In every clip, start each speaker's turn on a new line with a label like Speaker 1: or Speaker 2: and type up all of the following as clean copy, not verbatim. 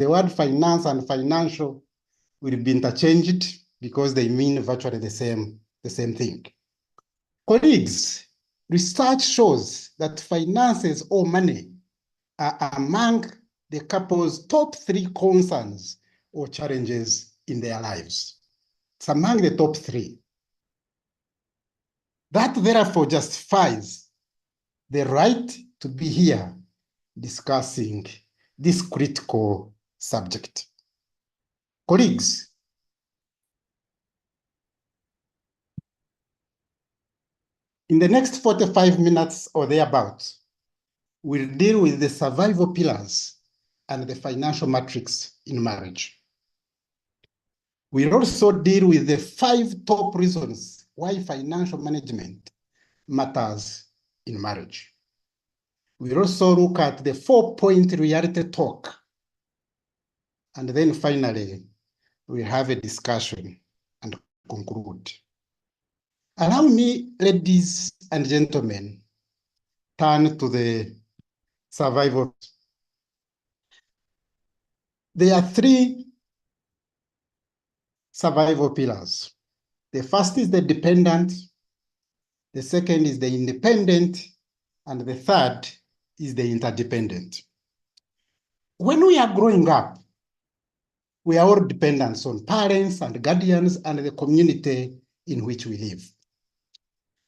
Speaker 1: The word finance and financial will be interchanged because they mean virtually the same thing. Colleagues, research shows that finances or money are among the couple's top 3 concerns or challenges in their lives. It's among the top 3. That therefore justifies the right to be here discussing this critical subject. Colleagues, in the next 45 minutes or thereabouts, we'll deal with the survival pillars and the financial matrix in marriage. We'll also deal with the 5 top reasons why financial management matters in marriage. We'll also look at the 4-point reality talk. And then finally, we'll have a discussion and conclude. Allow me, ladies and gentlemen, turn to the survival. There are 3 survival pillars. The first is the dependent, the second is the independent, and the third is the interdependent. When we are growing up, we are all dependent on parents and guardians and the community in which we live.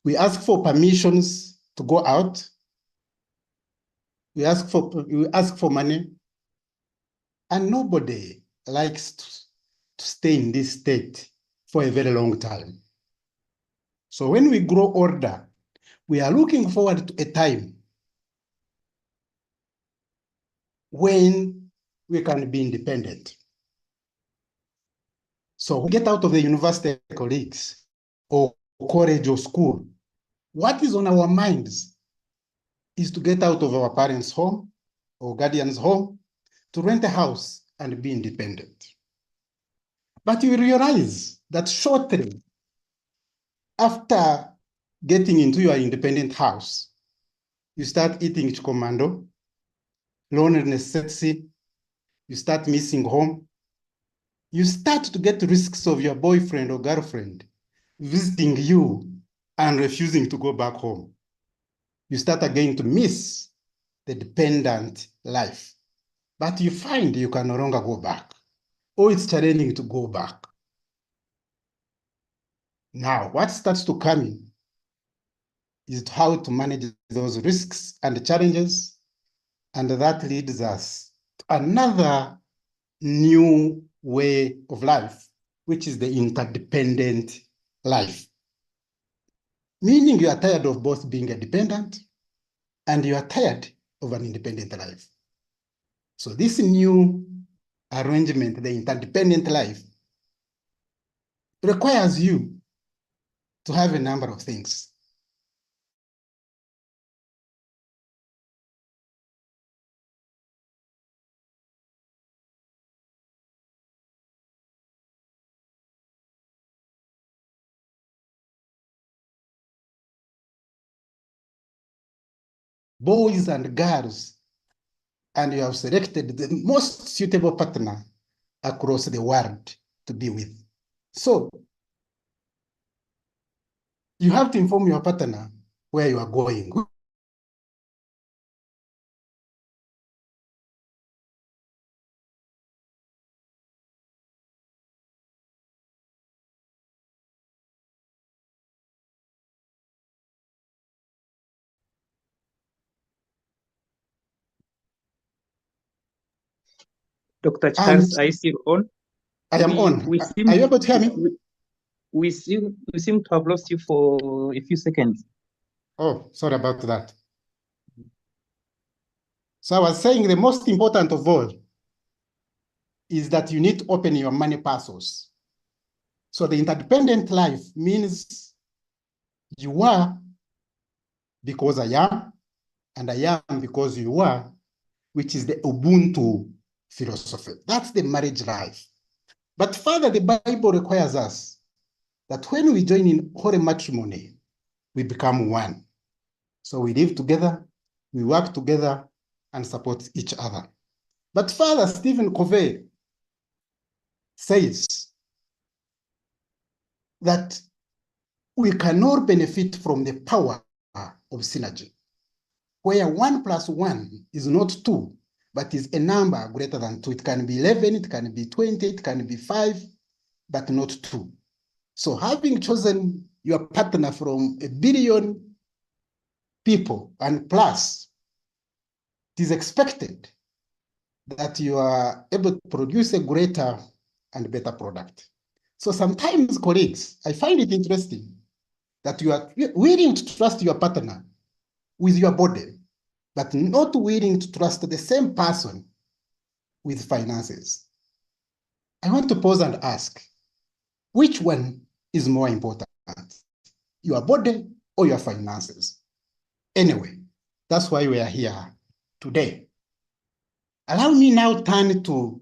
Speaker 1: We ask for permissions to go out. We ask for money, and nobody likes to stay in this state for a very long time. So when we grow older, we are looking forward to a time when we can be independent. So we get out of the university, colleagues, or college or school. What is on our minds is to get out of our parents' home or guardians' home, to rent a house and be independent. But you realize that shortly after getting into your independent house, you start eating chikomando, loneliness sets in, you start missing home, you start to get risks of your boyfriend or girlfriend visiting you and refusing to go back home. You start again to miss the dependent life. But you find you can no longer go back, or it's challenging to go back. Now, what starts to come in is how to manage those risks and challenges, and that leads us to another new way of life, which is the interdependent life. Meaning you are tired of both being a dependent and you are tired of an independent life. So this new arrangement, the interdependent life, requires you to have a number of things. Boys and girls, and you have selected the most suitable partner across the world to be with. So you have to inform your partner where you are going.
Speaker 2: Dr. Charles, are you still on?
Speaker 1: I am on. Are you able to hear me?
Speaker 2: We seem to have lost you for a few seconds.
Speaker 1: Oh, sorry about that. So I was saying the most important of all is that you need to open your money parcels. So the interdependent life means you are because I am, and I am because you are, which is the Ubuntu philosophy. That's the marriage life. But further, the Bible requires us that when we join in holy matrimony, we become one. So we live together, we work together, and support each other. But Father Stephen Covey says that we cannot benefit from the power of synergy, where 1 + 1 is not 2, but is a number greater than 2. It can be 11, it can be 20, it can be 5, but not 2. So having chosen your partner from 1 billion people and plus, it is expected that you are able to produce a greater and better product. So sometimes, colleagues, I find it interesting that you are willing to trust your partner with your body, but not willing to trust the same person with finances. I want to pause and ask, which one is more important, your body or your finances? Anyway, that's why we are here today. Allow me now to turn to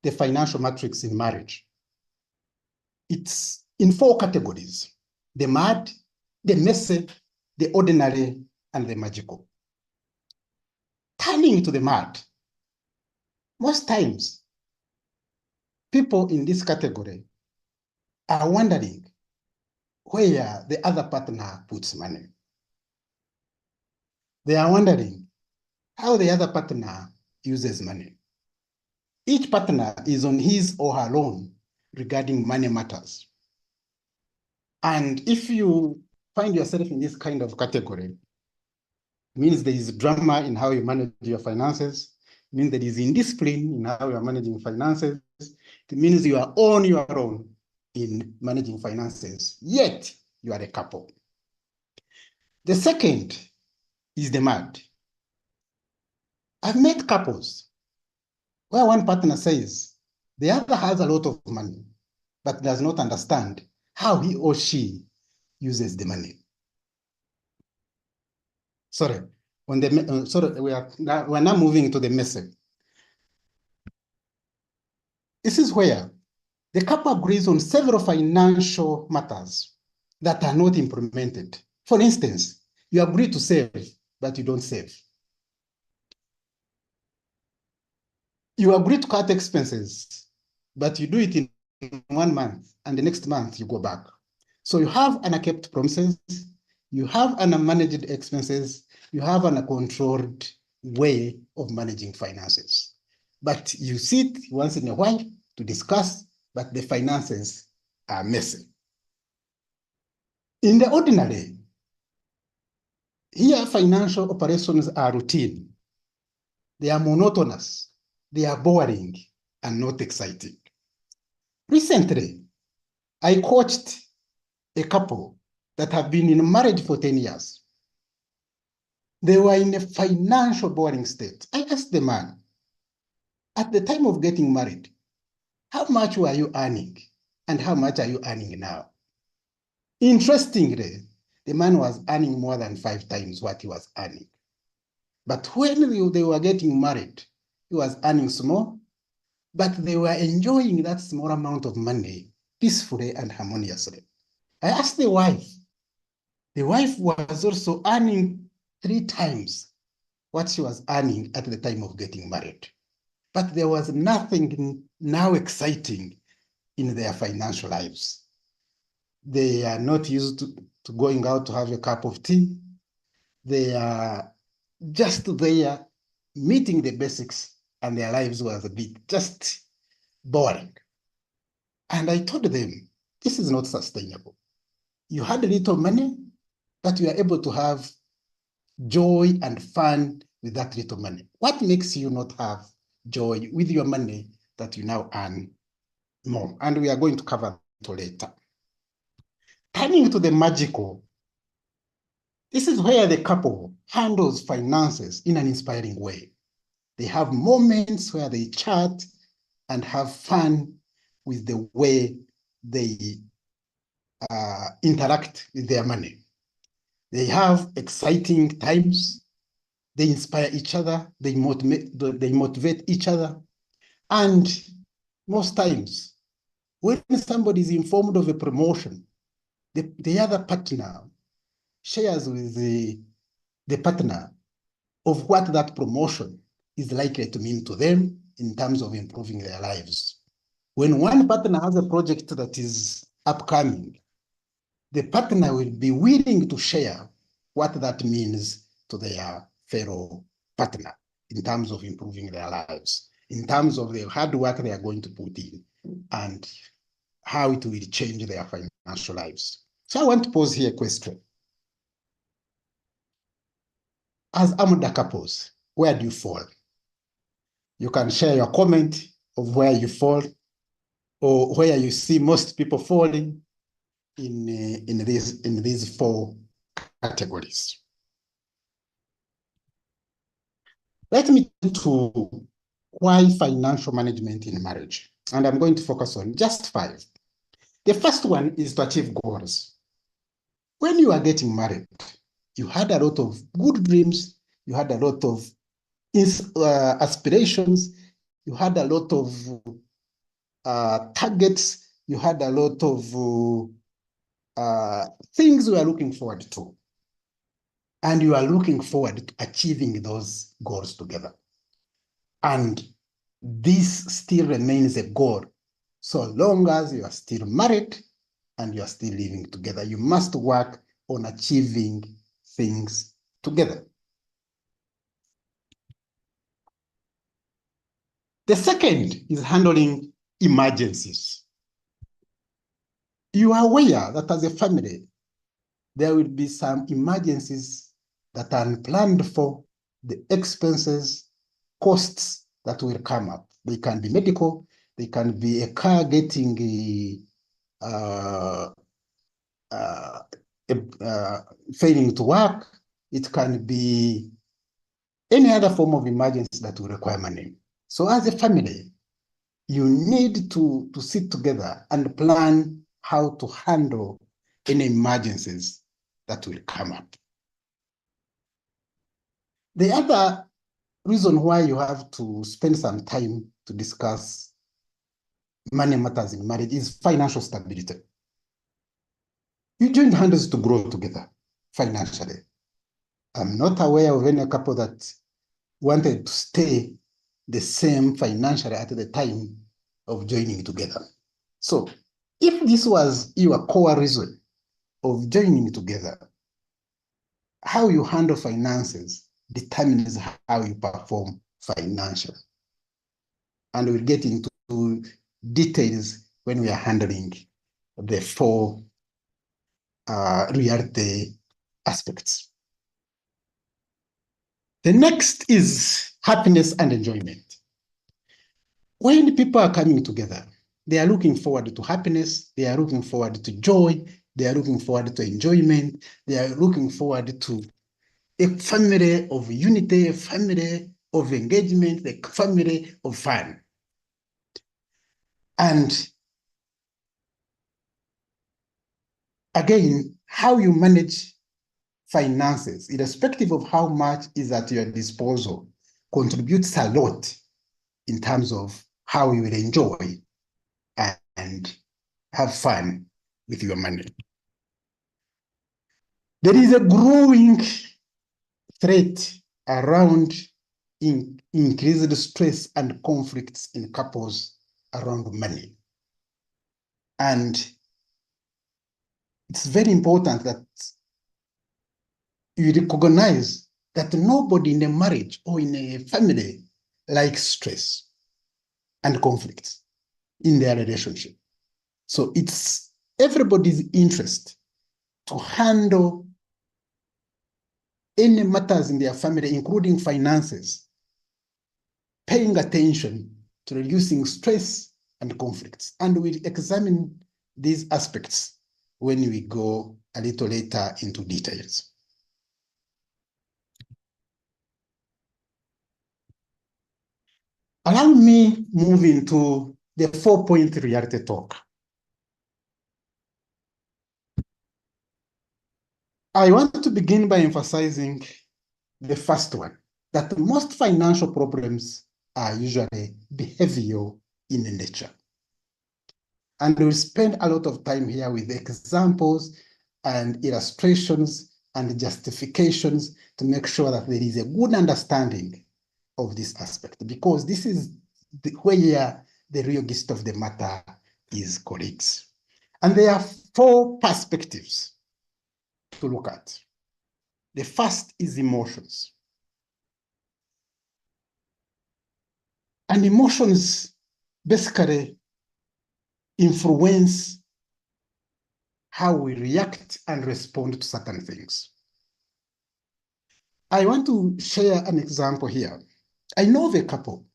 Speaker 1: the financial matrix in marriage. It's in 4 categories: the mad, the messy, the ordinary, and the magical. Turning to the mad, most times, people in this category are wondering where the other partner puts money. They are wondering how the other partner uses money. Each partner is on his or her own regarding money matters. And if you find yourself in this kind of category, it means there is drama in how you manage your finances. It means there is indiscipline in how you are managing finances. It means you are on your own in managing finances, yet you are a couple. The second is the mad. I've met couples where one partner says the other has a lot of money, but does not understand how he or she uses the money. Sorry, we're now moving to the message. This is where the couple agrees on several financial matters that are not implemented. For instance, you agree to save, but you don't save. You agree to cut expenses, but you do it in 1 month, and the next month you go back. So you have unkept promises, you have unmanaged expenses, you have an uncontrolled way of managing finances. But you sit once in a while to discuss, but the finances are messy. In the ordinary, here financial operations are routine. They are monotonous, they are boring, and not exciting. Recently, I coached a couple that have been in marriage for 10 years. They were in a financial boring state. I asked the man, at the time of getting married, how much were you earning? And how much are you earning now? Interestingly, the man was earning more than 5 times what he was earning. But when they were getting married, he was earning small, but they were enjoying that small amount of money peacefully and harmoniously. I asked the wife. The wife was also earning 3 times what she was earning at the time of getting married. But there was nothing now exciting in their financial lives. They are not used to going out to have a cup of tea. They are just there meeting the basics, and their lives was a bit just boring. And I told them, this is not sustainable. You had a little money, but you are able to have joy and fun with that little money. What makes you not have joy with your money that you now earn more? And we are going to cover it later. Turning to the magical, this is where the couple handles finances in an inspiring way. They have moments where they chat and have fun with the way they interact with their money. They have exciting times. They inspire each other. They motivate each other. And most times, when somebody is informed of a promotion, the other partner shares with the partner of what that promotion is likely to mean to them in terms of improving their lives. When one partner has a project that is upcoming, the partner will be willing to share what that means to their fellow partner in terms of improving their lives, in terms of the hard work they are going to put in, and how it will change their financial lives. So I want to pose here a question. As AMDA couples, where do you fall? You can share your comment of where you fall or where you see most people falling in these four categories. Let me turn to why financial management in marriage. And I'm going to focus on just 5. The first one is to achieve goals. When you are getting married, you had a lot of good dreams, you had a lot of aspirations, you had a lot of targets, you had a lot of things you are looking forward to. And you are looking forward to achieving those goals together. And this still remains a goal. So long as you are still married and you are still living together, you must work on achieving things together. The second is handling emergencies. You are aware that as a family, there will be some emergencies that are unplanned for, the expenses, costs that will come up. They can be medical, they can be a car getting failing to work, it can be any other form of emergency that will require money. So as a family, you need to sit together and plan how to handle any emergencies that will come up. The other reason why you have to spend some time to discuss money matters in marriage is financial stability. You joined hands to grow together financially. I'm not aware of any couple that wanted to stay the same financially at the time of joining together. So if this was your core reason of joining together, how you handle finances determines how you perform financially. And we'll get into details when we are handling the 4 reality aspects. The next is happiness and enjoyment. When people are coming together, they are looking forward to happiness, they are looking forward to joy, they are looking forward to enjoyment, they are looking forward to a family of unity, a family of engagement, a family of fun. And again, how you manage finances, irrespective of how much is at your disposal, contributes a lot in terms of how you will enjoy and have fun with your money. There is a growing threat around increased stress and conflicts in couples around money. And it's very important that you recognize that nobody in a marriage or in a family likes stress and conflict in their relationship. So it's everybody's interest to handle any matters in their family, including finances, paying attention to reducing stress and conflicts. And we'll examine these aspects when we go a little later into details. Allow me move into the 4-point reality talk. I want to begin by emphasizing the first one, that most financial problems are usually behavioral in nature. And we'll spend a lot of time here with examples and illustrations and justifications to make sure that there is a good understanding of this aspect, because this is where the real gist of the matter is, colleagues. And there are four perspectives to look at. The first is emotions. And emotions basically influence how we react and respond to certain things. I want to share an example here. I know of a couple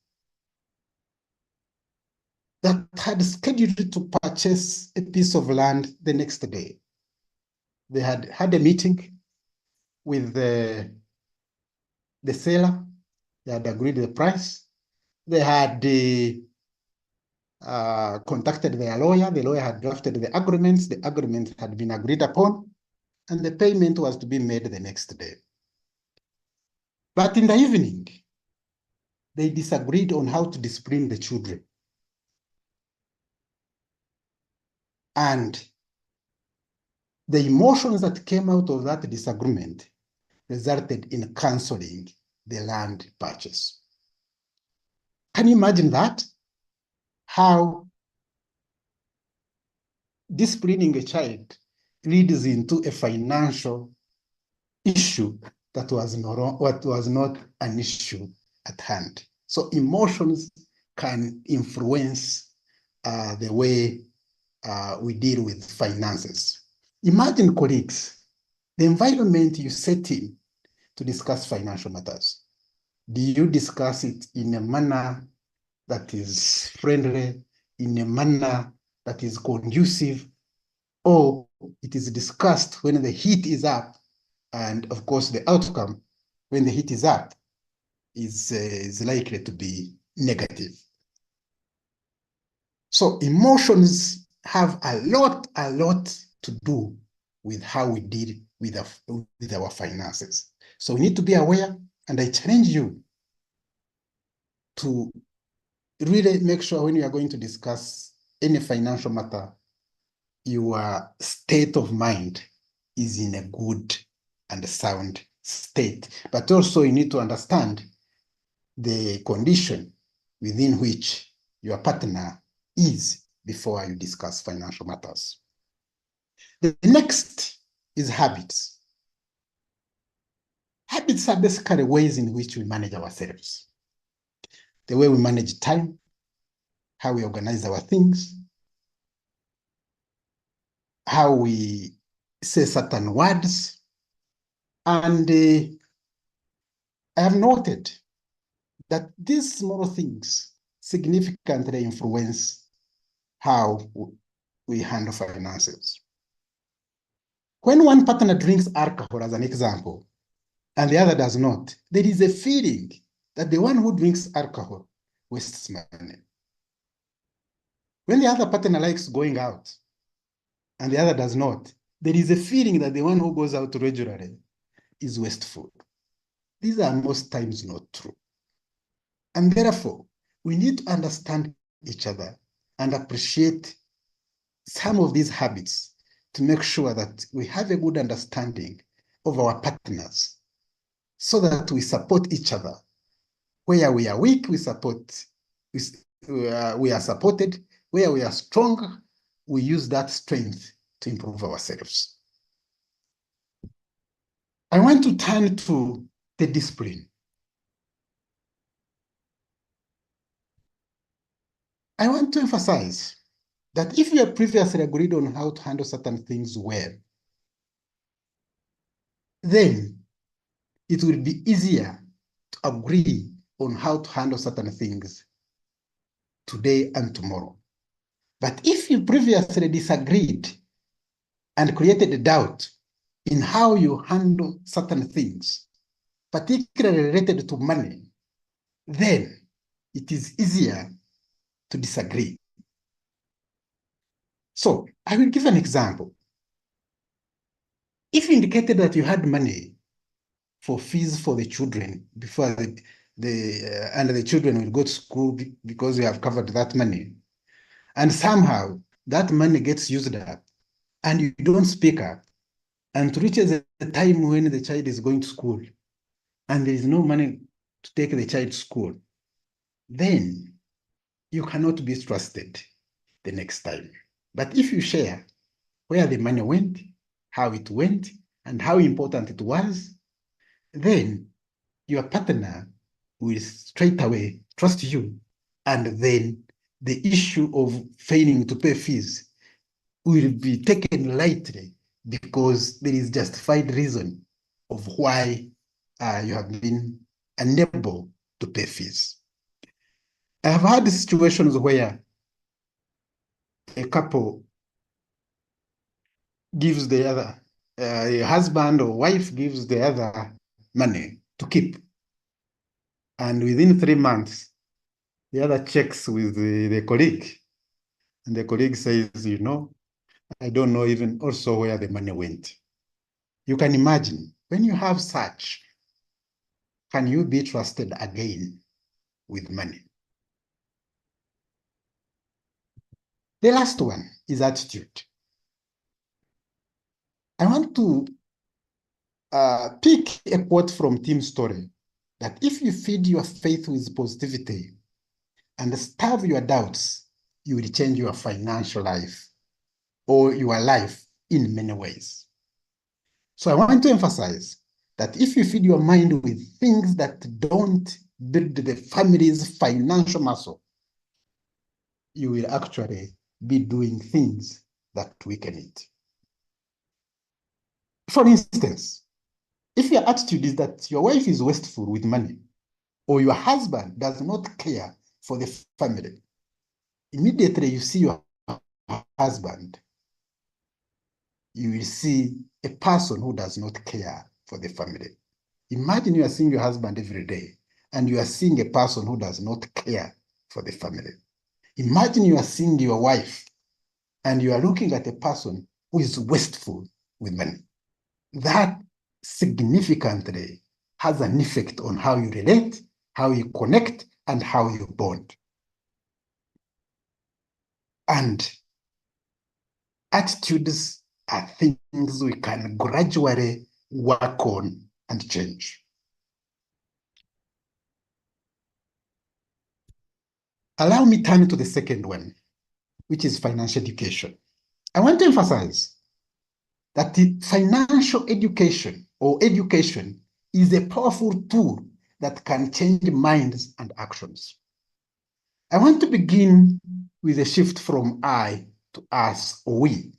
Speaker 1: that had scheduled to purchase a piece of land the next day. They had had a meeting with the seller. They had agreed the price. They had contacted their lawyer. The lawyer had drafted the agreements. The agreement had been agreed upon, and the payment was to be made the next day. But in the evening, they disagreed on how to discipline the children. And the emotions that came out of that disagreement resulted in canceling the land purchase. Can you imagine that? How disciplining a child leads into a financial issue that was not an issue at hand. So emotions can influence the way we deal with finances. Imagine, colleagues, the environment you set in to discuss financial matters. Do you discuss it in a manner that is friendly, in a manner that is conducive, or it is discussed when the heat is up? And of course, the outcome when the heat is up is likely to be negative. So emotions have a lot to do with how we deal with our finances. So we need to be aware, and I challenge you to really make sure when you are going to discuss any financial matter, your state of mind is in a good and sound state. But also you need to understand the condition within which your partner is before you discuss financial matters. The next is habits. Habits are basically ways in which we manage ourselves. The way we manage time, how we organize our things, how we say certain words. And I have noted that these small things significantly influence how we handle finances. When one partner drinks alcohol, as an example, and the other does not, there is a feeling that the one who drinks alcohol wastes money. When the other partner likes going out and the other does not, there is a feeling that the one who goes out regularly is wasteful. These are most times not true. And therefore, we need to understand each other and appreciate some of these habits to make sure that we have a good understanding of our partners so that we support each other. Where we are weak, we are supported. Where we are strong, we use that strength to improve ourselves. I want to turn to the discipline. I want to emphasize that if you have previously agreed on how to handle certain things well, then it will be easier to agree on how to handle certain things today and tomorrow. But if you previously disagreed and created a doubt in how you handle certain things, particularly related to money, then it is easier to disagree. So I will give an example. If you indicated that you had money for fees for the children before and the children will go to school because you have covered that money, and somehow that money gets used up and you don't speak up, and it reaches a time when the child is going to school and there is no money to take the child to school, then you cannot be trusted the next time. But if you share where the money went, how it went, and how important it was, then your partner will straight away trust you. And then the issue of failing to pay fees will be taken lightly because there is justified reason of why you have been unable to pay fees. I have had situations where a couple gives the other, a husband or wife gives the other money to keep. And within 3 months, the other checks with the colleague. And the colleague says, you know, I don't know even also where the money went. You can imagine, when you have such, can you be trusted again with money? The last one is attitude. I want to pick a quote from Tim Story that if you feed your faith with positivity and starve your doubts, you will change your financial life or your life in many ways. So I want to emphasize that if you feed your mind with things that don't build the family's financial muscle, you will actually be doing things that weaken it. For instance, if your attitude is that your wife is wasteful with money, or your husband does not care for the family, immediately you see your husband, you will see a person who does not care for the family. Imagine you are seeing your husband every day, and you are seeing a person who does not care for the family. Imagine you are seeing your wife, and you are looking at a person who is wasteful with money. That significantly has an effect on how you relate, how you connect, and how you bond. And attitudes are things we can gradually work on and change. Allow me to turn to the second one, which is financial education. I want to emphasize that the financial education or education is a powerful tool that can change minds and actions. I want to begin with a shift from I to us or we.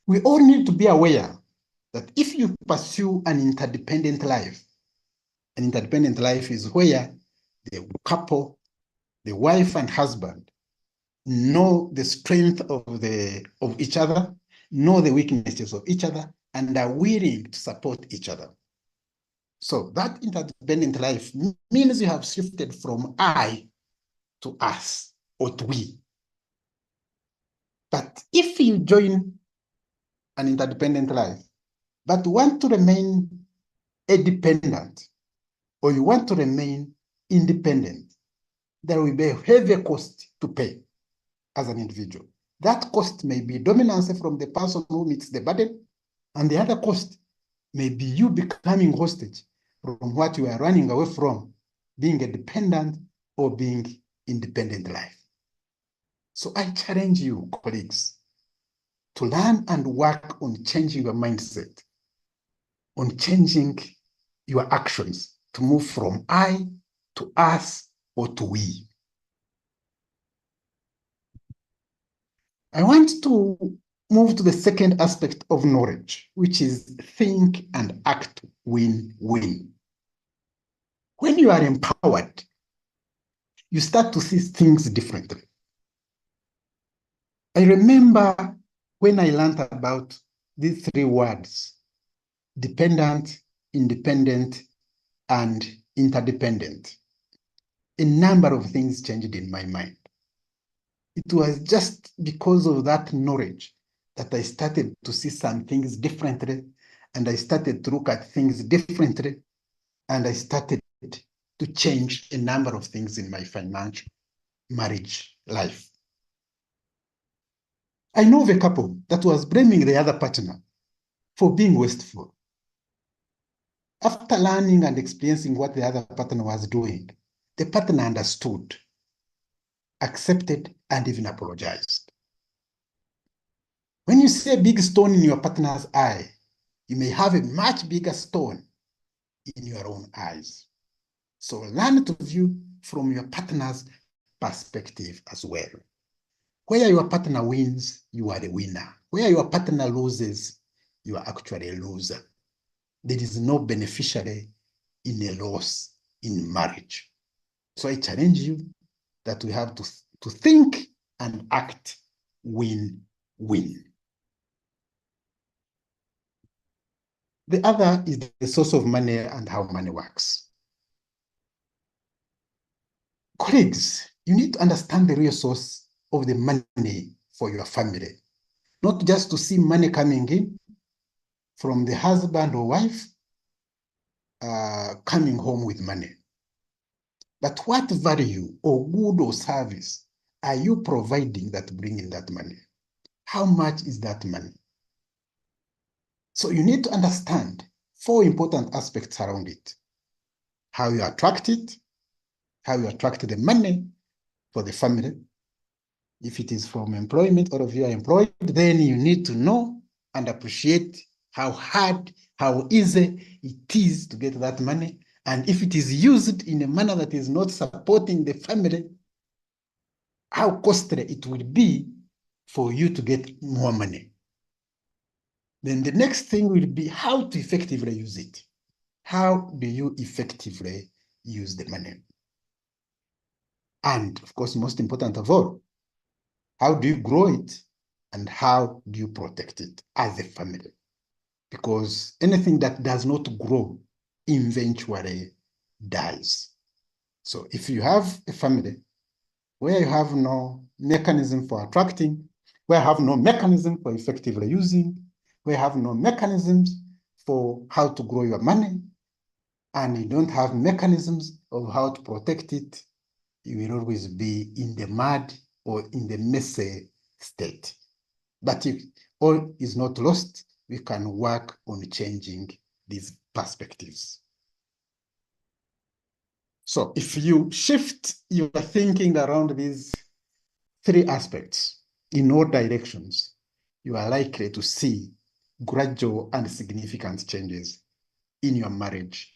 Speaker 1: We all need to be aware that if you pursue an interdependent life is where the couple, the wife and husband, know the strength of each other, know the weaknesses of each other, and are willing to support each other. So that interdependent life means you have shifted from I to us or to we. But if you join an interdependent life, but want to remain dependent, or you want to remain independent, there will be a heavy cost to pay as an individual. That cost may be dominance from the person who meets the burden, and the other cost may be you becoming hostage from what you are running away from, being a dependent or being independent life. So I challenge you, colleagues, to learn and work on changing your mindset, on changing your actions to move from I to us or to we. I want to move to the second aspect of knowledge, which is think and act win-win. When you are empowered, you start to see things differently. I remember when I learned about these three words, dependent, independent, and interdependent, a number of things changed in my mind. It was just because of that knowledge that I started to see some things differently, and I started to look at things differently, and I started to change a number of things in my financial marriage life. I know of a couple that was blaming the other partner for being wasteful. After learning and experiencing what the other partner was doing, the partner understood accepted, and even apologized. When you see a big stone in your partner's eye, you may have a much bigger stone in your own eyes. So learn to view from your partner's perspective as well. Where your partner wins, you are the winner. Where your partner loses, you are actually a loser. There is no beneficiary in a loss in marriage. So I challenge you that we have to think and act win-win. The other is the source of money and how money works. Colleagues, you need to understand the real source of the money for your family, not just to see money coming in from the husband or wife coming home with money. But what value or good or service are you providing that bringing that money? How much is that money? So you need to understand 4 important aspects around it. How you attract it, how you attract the money for the family. If it is from employment, or if you are employed, then you need to know and appreciate how hard, how easy it is to get that money. And if it is used in a manner that is not supporting the family, how costly it will be for you to get more money. Then the next thing will be how to effectively use it. How do you effectively use the money? And of course, most important of all, how do you grow it and how do you protect it as a family? Because anything that does not grow eventually dies. So if you have a family where you have no mechanism for attracting, where you have no mechanism for effectively using, where you have no mechanisms for how to grow your money, and you don't have mechanisms of how to protect it, you will always be in the mud or in the messy state. But if all is not lost, we can work on changing these perspectives. So if you shift your thinking around these 3 aspects in all directions, you are likely to see gradual and significant changes in your marriage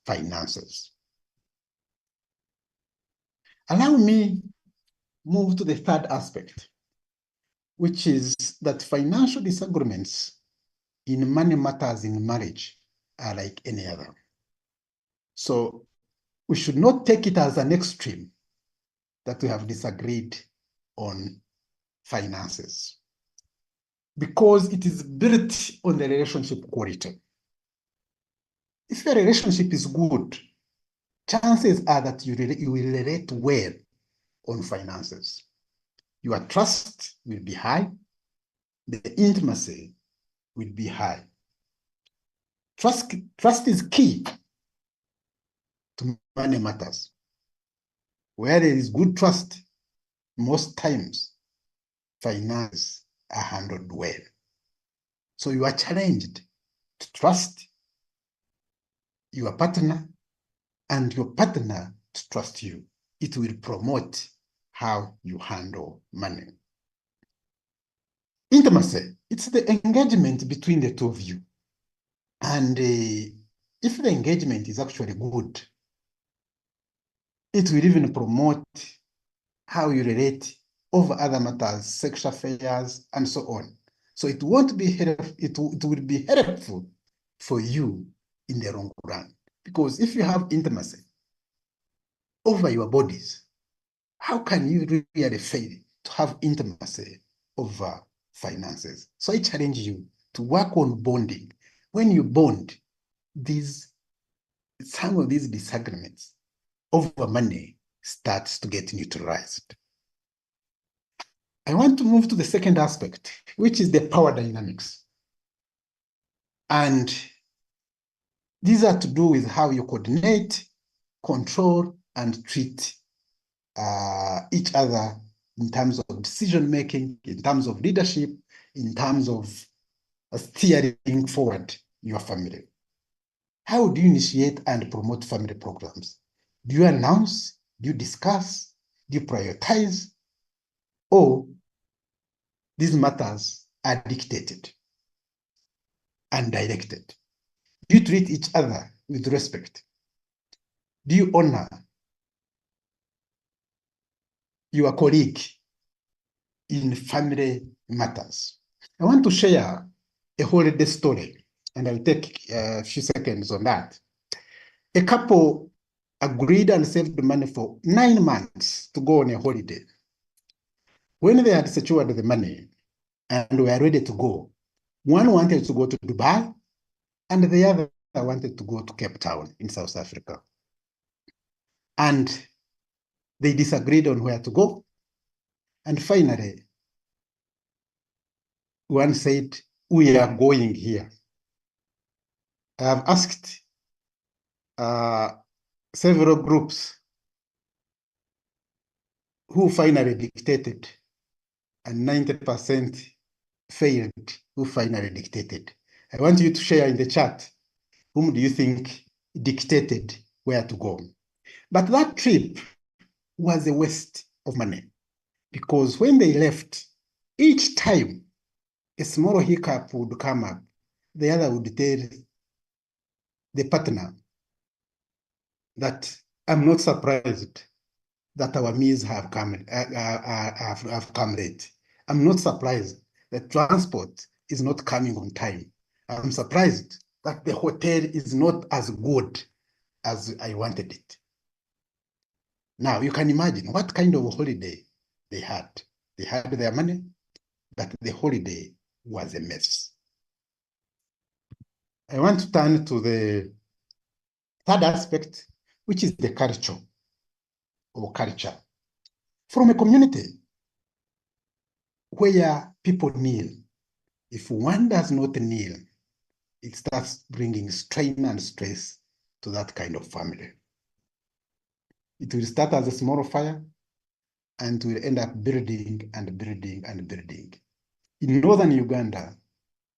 Speaker 1: finances. Allow me move to the 3rd aspect, which is that financial disagreements in money matters in marriage are like any other. So we should not take it as an extreme that we have disagreed on finances, because it is built on the relationship quality. If your relationship is good, chances are that you will relate well on finances. Your trust will be high, the intimacy will be high. Trust is key to money matters. Where there is good trust, most times finances are handled well. So you are challenged to trust your partner and your partner to trust you. It will promote how you handle money. Intimacy, it's the engagement between the 2 of you. And if the engagement is actually good, it will even promote how you relate over other matters, sexual affairs, and so on. So it won't be it will be helpful for you in the long run. Because if you have intimacy over your bodies, how can you really fail to have intimacy over finances? So I challenge you to work on bonding. When you bond, some of these disagreements over money starts to get neutralized. I want to move to the 2nd aspect, which is the power dynamics. And these are to do with how you coordinate, control, and treat each other in terms of decision-making, in terms of leadership, in terms of steering forward your family. How do you initiate and promote family programs? Do you announce? Do you discuss? Do you prioritize, or these matters are dictated and directed? Do you treat each other with respect? Do you honor your colleague in family matters? I want to share a holiday story, and I'll take a few seconds on that. A couple agreed and saved money for 9 months to go on a holiday. When they had secured the money and were ready to go, one wanted to go to Dubai and the other wanted to go to Cape Town in South Africa. And they disagreed on where to go. And finally, one said, we are going here. I have asked several groups who finally dictated, and 90% failed who finally dictated. I want you to share in the chat, whom do you think dictated where to go? But that trip was a waste of money, because when they left, each time a small hiccup would come up, the other would tell the partner that I'm not surprised that our meals have come late. I'm not surprised that transport is not coming on time. I'm surprised that the hotel is not as good as I wanted it. Now you can imagine what kind of holiday they had. They had their money, but the holiday was a mess. I want to turn to the third aspect, which is the culture or culture. From a community where people kneel, if one does not kneel, it starts bringing strain and stress to that kind of family. It will start as a small fire and will end up building and building and building. In northern Uganda,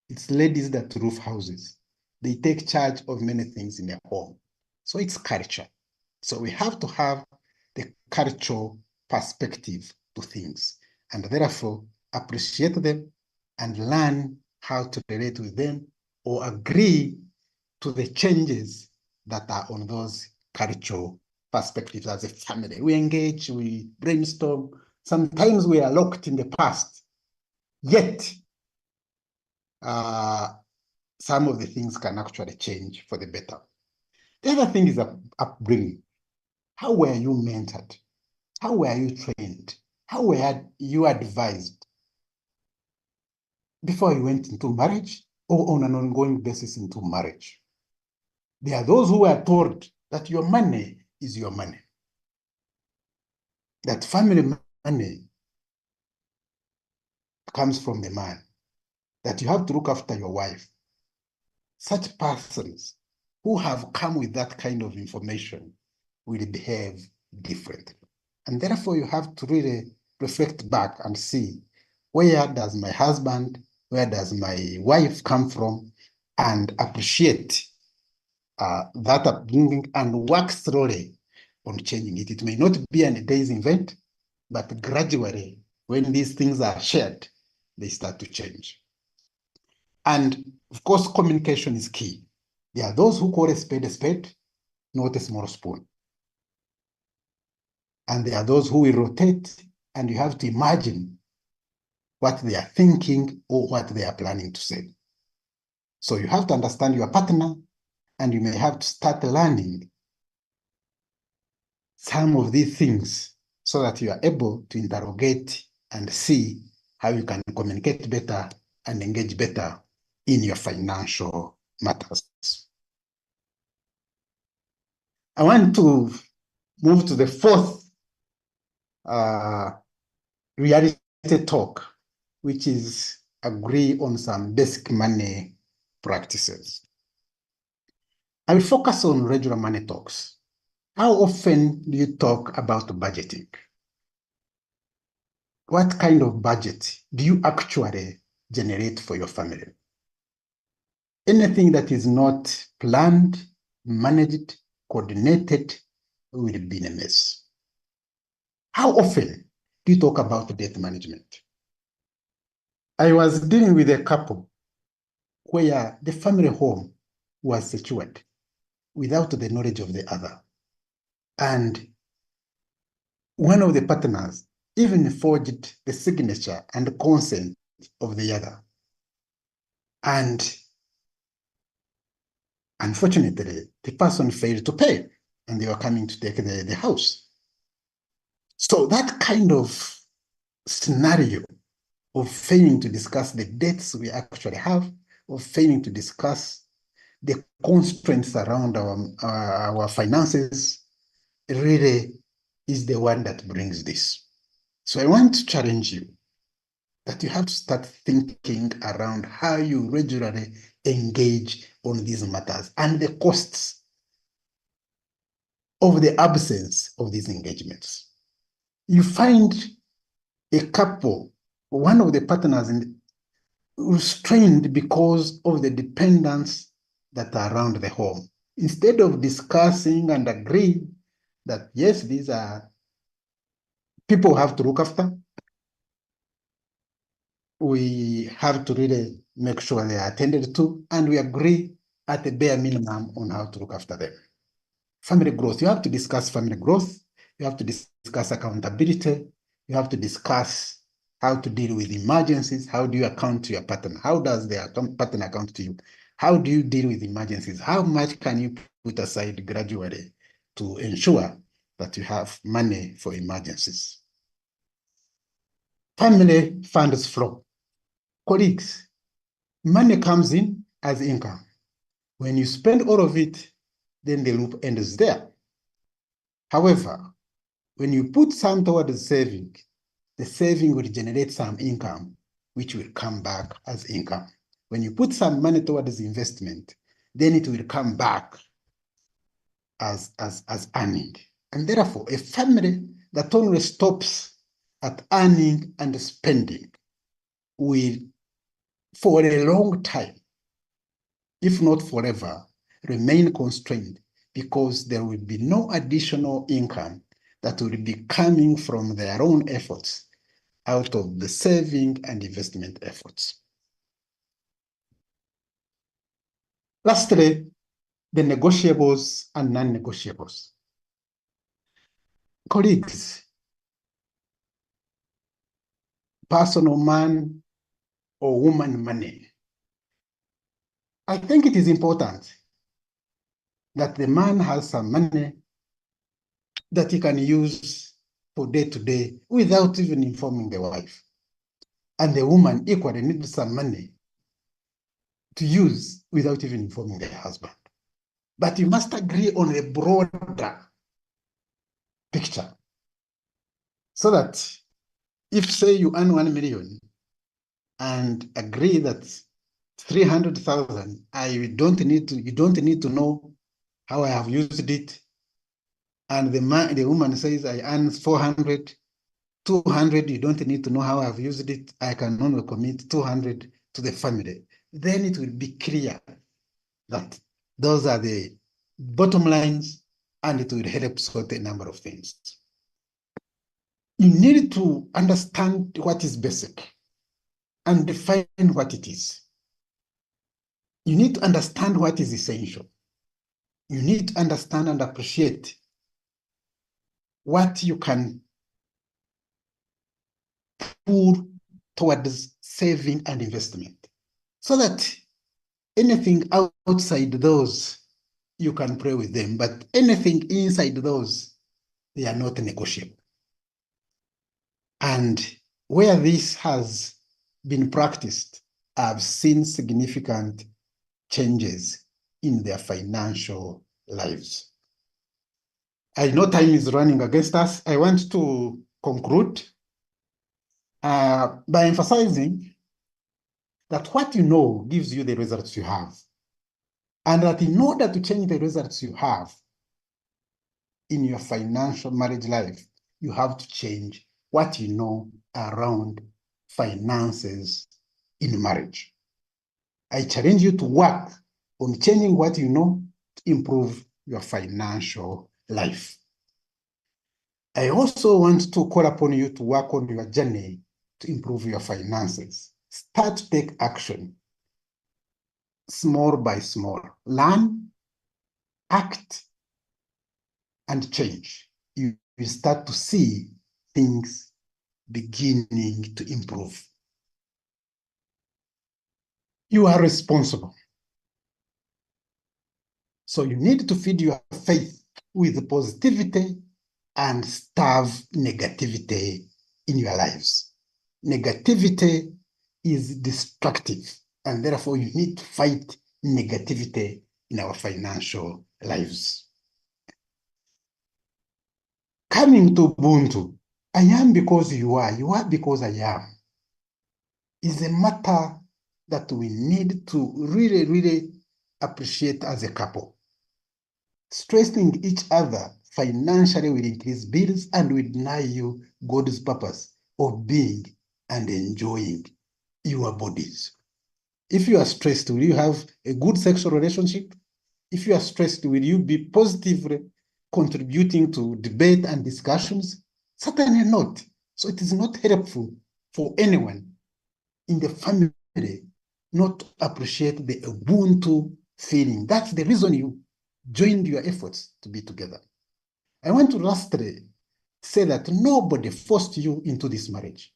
Speaker 1: it's ladies that roof houses. They take charge of many things in their home. So it's culture. So we have to have the cultural perspective to things, and therefore appreciate them and learn how to relate with them or agree to the changes that are on those cultural perspectives as a family. We engage, we brainstorm. Sometimes we are locked in the past, yet some of the things can actually change for the better. The other thing is upbringing. How were you mentored? How were you trained? How were you advised before you went into marriage or on an ongoing basis into marriage? There are those who are told that your money is your money, that family money comes from the man, that you have to look after your wife. Such persons who have come with that kind of information will behave differently. And therefore, you have to really reflect back and see, where does my husband, where does my wife come from, and appreciate that upbringing and work slowly on changing it. It may not be a day's event, but gradually, when these things are shared, they start to change. And of course, communication is key. There are those who call a spade, not a small spoon. And there are those who will rotate, and you have to imagine what they are thinking or what they are planning to say. So you have to understand your partner, and you may have to start learning some of these things so that you are able to interrogate and see how you can communicate better and engage better in your financial matters. I want to move to the fourth reality talk, which is agree on some basic money practices. I will focus on regular money talks. How often do you talk about budgeting? What kind of budget do you actually generate for your family? Anything that is not planned, managed, coordinated will be in a mess. How often do you talk about debt management? I was dealing with a couple where the family home was secured without the knowledge of the other. And one of the partners even forged the signature and consent of the other. And unfortunately, the person failed to pay and they were coming to take the house. So that kind of scenario of failing to discuss the debts we actually have, of failing to discuss the constraints around our finances, really is the one that brings this. So I want to challenge you that you have to start thinking around how you regularly engage on these matters and the costs of the absence of these engagements. You find a couple, one of the partners strained because of the dependence that are around the home. Instead of discussing and agreeing that, yes, these are people have to look after, we have to really make sure they are attended to, and we agree at the bare minimum on how to look after them. Family growth, you have to discuss family growth, you have to discuss accountability, you have to discuss how to deal with emergencies. How do you account to your partner? How does the partner account to you? How do you deal with emergencies? How much can you put aside gradually to ensure that you have money for emergencies? Family funds flow. Colleagues, money comes in as income. When you spend all of it, then the loop ends there. However, when you put some towards saving, the saving will generate some income, which will come back as income. When you put some money towards investment, then it will come back as earning. And therefore, a family that only stops at earning and spending will, for a long time, if not forever, remain constrained because there will be no additional income that will be coming from their own efforts out of the saving and investment efforts. Lastly, the negotiables and non-negotiables. Colleagues, personal man or woman money. I think it is important that the man has some money that he can use for day-to-day without even informing the wife. And the woman equally needs some money to use without even informing the husband. But you must agree on a broader picture so that if, say, you earn 1 million and agree that 300,000, you don't need to know how I have used it. And the woman says, I earn 400, 200, you don't need to know how I've used it. I can only commit 200 to the family. Then it will be clear that those are the bottom lines, and it will help sort a number of things. You need to understand what is basic and define what it is. You need to understand what is essential. You need to understand and appreciate what you can put towards saving and investment, so that anything outside those, you can play with them, but anything inside those, they are not negotiable. And where this has been practiced, I've seen significant changes in their financial lives. I know time is running against us. I want to conclude by emphasizing that what you know gives you the results you have. And that in order to change the results you have in your financial marriage life, you have to change what you know around finances in marriage. I challenge you to work on changing what you know to improve your financial life. I also want to call upon you to work on your journey to improve your finances. Start to take action, small by small. Learn, act, and change. You start to see things beginning to improve. You are responsible. So you need to feed your faith with positivity and starve negativity in your lives. Negativity is destructive, and therefore you need to fight negativity in our financial lives. Coming to Ubuntu, I am because you are because I am, is a matter that we need to really, really appreciate as a couple. Stressing each other financially will increase bills and will deny you God's purpose of being and enjoying your bodies. If you are stressed, will you have a good sexual relationship? If you are stressed, will you be positively contributing to debate and discussions? Certainly not. So it is not helpful for anyone in the family not to appreciate the Ubuntu feeling. That's the reason you joined your efforts to be together. I want to lastly say that nobody forced you into this marriage.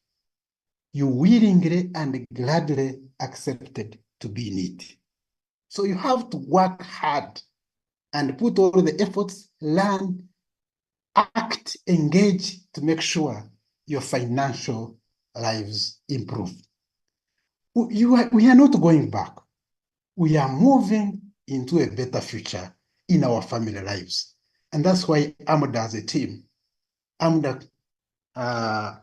Speaker 1: You willingly and gladly accepted to be in it. So you have to work hard and put all the efforts, learn, act, engage to make sure your financial lives improve. We are not going back. We are moving into a better future in our family lives. And that's why AMDA as a team, AMDA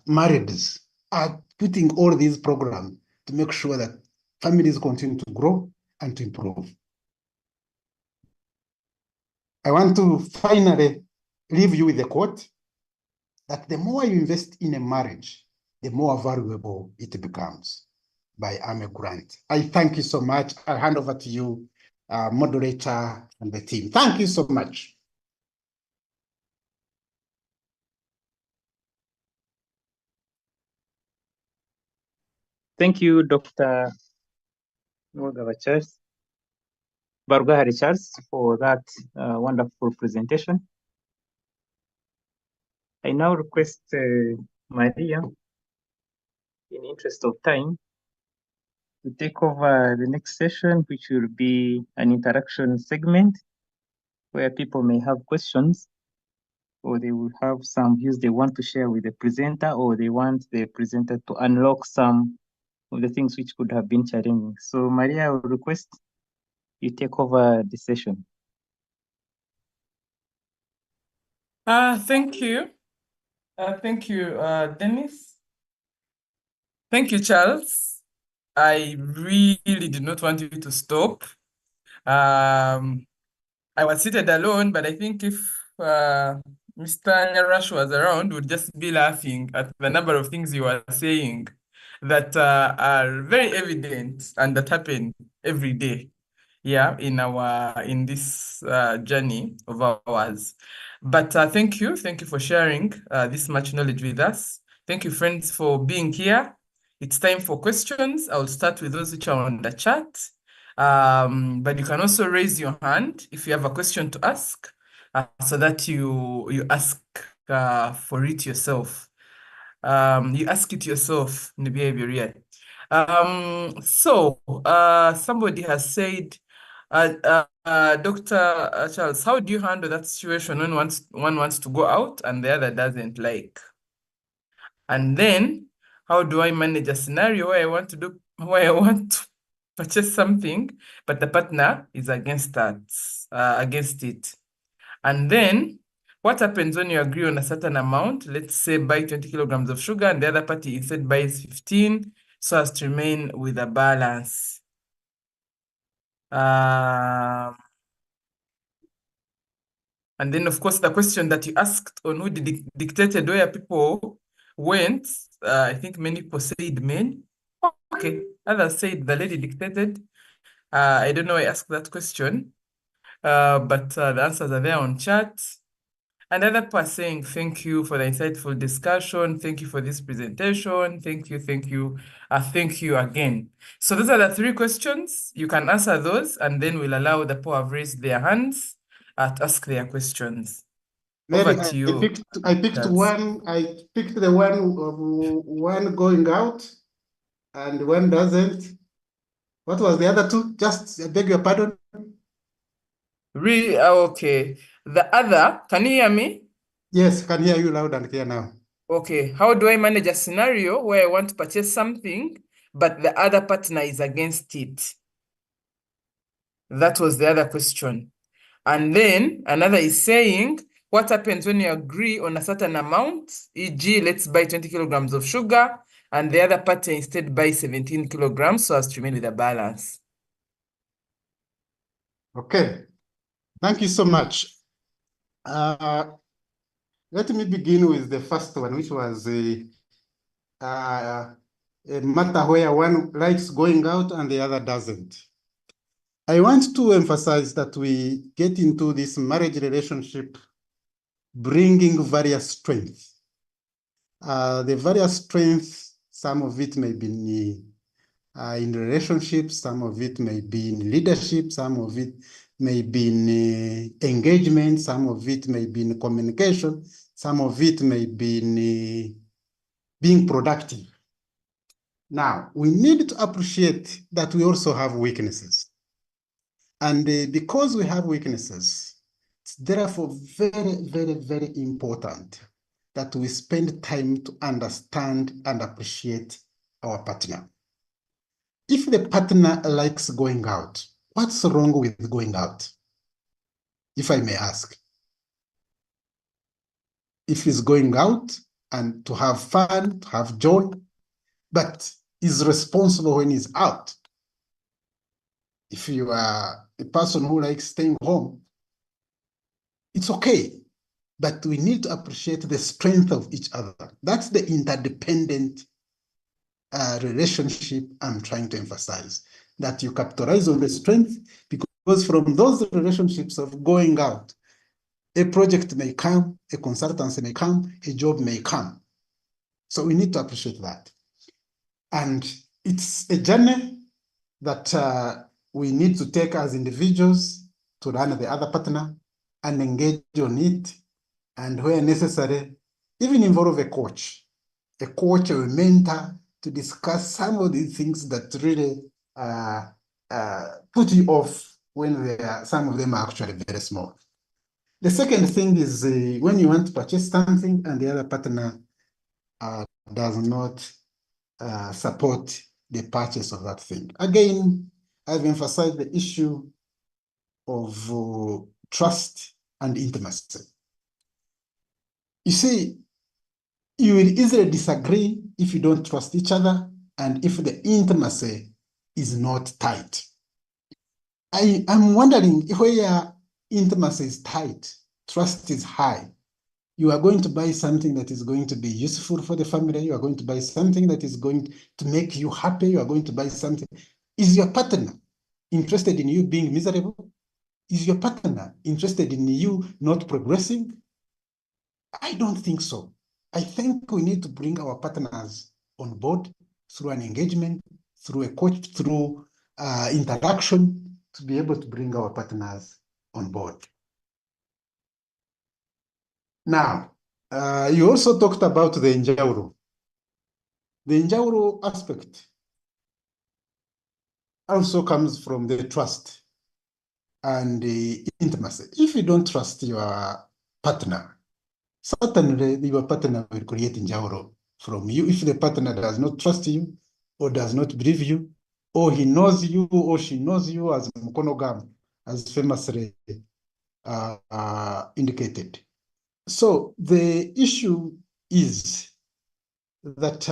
Speaker 1: marrieds are putting all these programs to make sure that families continue to grow and to improve. I want to finally leave you with a quote that the more you invest in a marriage, the more valuable it becomes, by Amy Grant. I thank you so much. I'll hand over to you, moderator and the team. Thank you so much.
Speaker 2: Thank you, Dr. Barugahare Charles, for that wonderful presentation. I now request Maria, in interest of time, to take over the next session, which will be an interaction segment where people may have questions, or they will have some views they want to share with the presenter, or they want the presenter to unlock some of the things which could have been challenging. So Maria, I will request you take over the session.
Speaker 3: Thank you. Thank you, Dennis. Thank you, Charles. I really did not want you to stop. I was seated alone, but I think if Mr. Nyarash was around, would just be laughing at the number of things you were saying that are very evident and that happen every day. Yeah, in this journey of ours. But thank you for sharing this much knowledge with us. Thank you, friends, for being here. It's time for questions. I'll start with those which are on the chat. But you can also raise your hand if you have a question to ask, so that you ask for it yourself. You ask it yourself in the behavior, yeah. So somebody has said, Dr. Charles, how do you handle that situation when one wants to go out and the other doesn't like? And then, how do I manage a scenario where I want to purchase something, but the partner is against it? And then, what happens when you agree on a certain amount? Let's say buy 20 kilograms of sugar, and the other party instead buys 15, so as to remain with a balance. And then, of course, the question that you asked on who dictated where people went, I think many people said men. Okay, others said the lady dictated. I don't know why I asked that question, but the answers are there on chat. Another person saying, thank you for the insightful discussion. Thank you for this presentation. Thank you, thank you again. So those are the 3 questions. You can answer those, and then we'll allow the people who have raised their hands to ask their questions. Over to you.
Speaker 1: I picked one. I picked the one going out, and one doesn't. What was the other 2? Just I beg your pardon.
Speaker 3: Really? Okay. The other, can you hear me?
Speaker 1: Yes, can hear you loud and clear now.
Speaker 3: Okay. How do I manage a scenario where I want to purchase something, but the other partner is against it? That was the other question. And then another is saying, what happens when you agree on a certain amount, e.g., let's buy 20 kilograms of sugar, and the other party instead buy 17 kilograms so as to remain with a balance?
Speaker 1: Okay, thank you so much. Let me begin with the first one, which was a matter where one likes going out and the other doesn't. I want to emphasize that we get into this marriage relationship bringing various strengths. The various strengths, some of it may be in relationships, some of it may be in leadership, some of it may be in engagement, some of it may be in communication, some of it may be in being productive. Now, we need to appreciate that we also have weaknesses. And because we have weaknesses, it's therefore very, very, very important that we spend time to understand and appreciate our partner. If the partner likes going out, what's wrong with going out? If I may ask. If he's going out and to have fun, to have joy, but is responsible when he's out. If you are a person who likes staying home, it's okay, but we need to appreciate the strength of each other. That's the interdependent relationship I'm trying to emphasize, that you capitalize on the strength, because from those relationships of going out, a project may come, a consultancy may come, a job may come. So we need to appreciate that. And it's a journey that we need to take as individuals to learn the other partner and engage on it. And where necessary, even involve a coach or a mentor to discuss some of the things that really put you off when some of them are actually very small. The second thing is when you want to purchase something and the other partner does not support the purchase of that thing. Again, I've emphasized the issue of trust and intimacy. You see, you will easily disagree if you don't trust each other and if the intimacy is not tight. I'm wondering if where intimacy is tight, trust is high, you are going to buy something that is going to be useful for the family, you are going to buy something that is going to make you happy, you are going to buy something. Is your partner interested in you being miserable? Is your partner interested in you not progressing? I don't think so. I think we need to bring our partners on board through an engagement, through a coach, through interaction, to be able to bring our partners on board. Now, you also talked about the Njauru. The Njauru aspect also comes from the trust and the intimacy. If you don't trust your partner, certainly your partner will create Njauru from you. If the partner does not trust you or does not believe you, or he knows you or she knows you as Mukonogam, as famously indicated. So the issue is that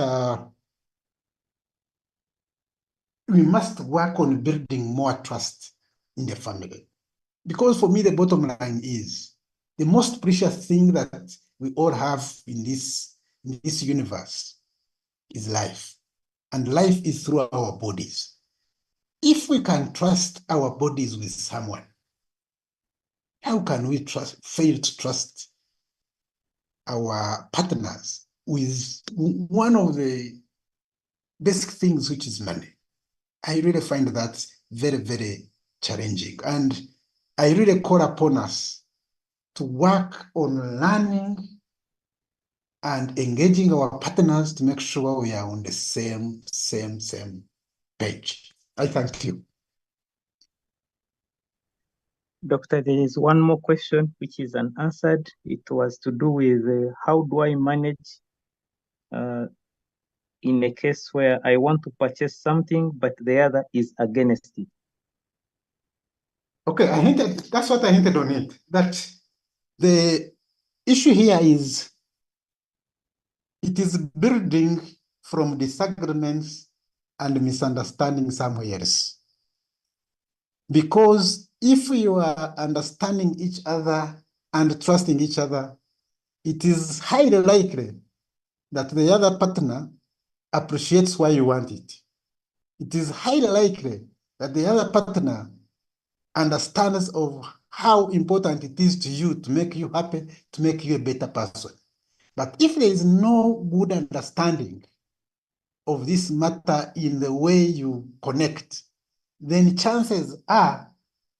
Speaker 1: we must work on building more trust in the family. Because for me, the bottom line is the most precious thing that we all have in this universe is life. And life is through our bodies. If we can trust our bodies with someone, how can we fail to trust our partners with one of the basic things, which is money. I really find that very, very challenging. And I really call upon us to work on learning and engaging our partners to make sure we are on the same page. I thank you.
Speaker 2: Doctor, there is one more question which is unanswered. It was to do with how do I manage in a case where I want to purchase something, but the other is against it.
Speaker 1: Okay, that's what I hinted on it, that the issue here is it is building from disagreements and misunderstanding somewhere else. Because if you are understanding each other and trusting each other, it is highly likely that the other partner appreciates why you want it. It is highly likely that the other partner understands of how important it is to you to make you happy, to make you a better person. But if there is no good understanding of this matter in the way you connect, then chances are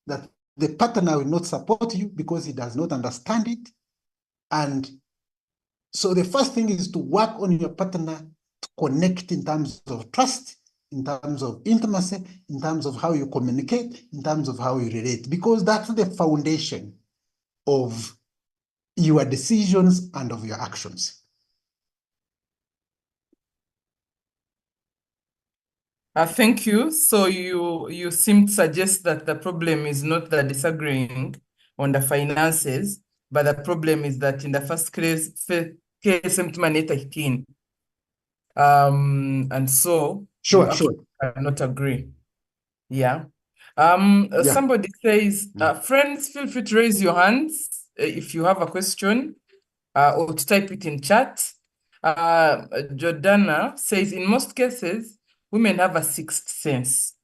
Speaker 1: that the partner will not support you because he does not understand it. And so the first thing is to work on your partner to connect in terms of trust, in terms of intimacy, in terms of how you communicate, in terms of how you relate, because that's the foundation of your decisions and of your actions.
Speaker 3: Thank you. So you seem to suggest that the problem is not the disagreeing on the finances, but the problem is that in the first case, mtu maneta hikini. And so you actually cannot agree. Yeah. Somebody says, friends, feel free to raise your hands if you have a question or to type it in chat. Jordana says, in most cases, women have a sixth sense.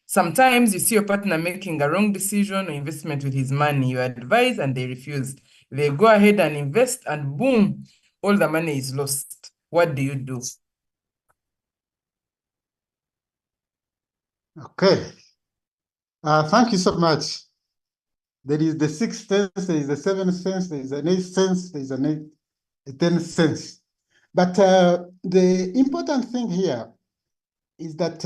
Speaker 3: Sometimes you see your partner making a wrong decision or investment with his money. You advise and they refuse. They go ahead and invest and boom, all the money is lost. What do you do?
Speaker 1: Okay. Thank you so much. There is the sixth sense, there is the seventh sense, there is an eighth sense, there is a 10th sense. But the important thing here is that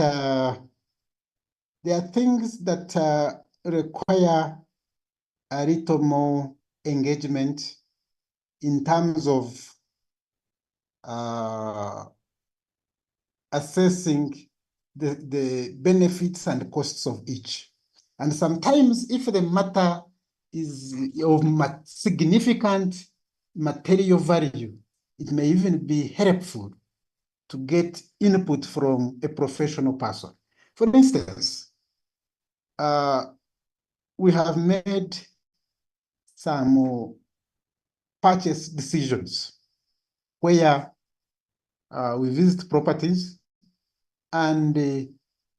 Speaker 1: there are things that require a little more engagement in terms of assessing the benefits and costs of each. And sometimes if the matter is of significant material value, it may even be helpful to get input from a professional person. For instance, we have made some purchase decisions where we visit properties and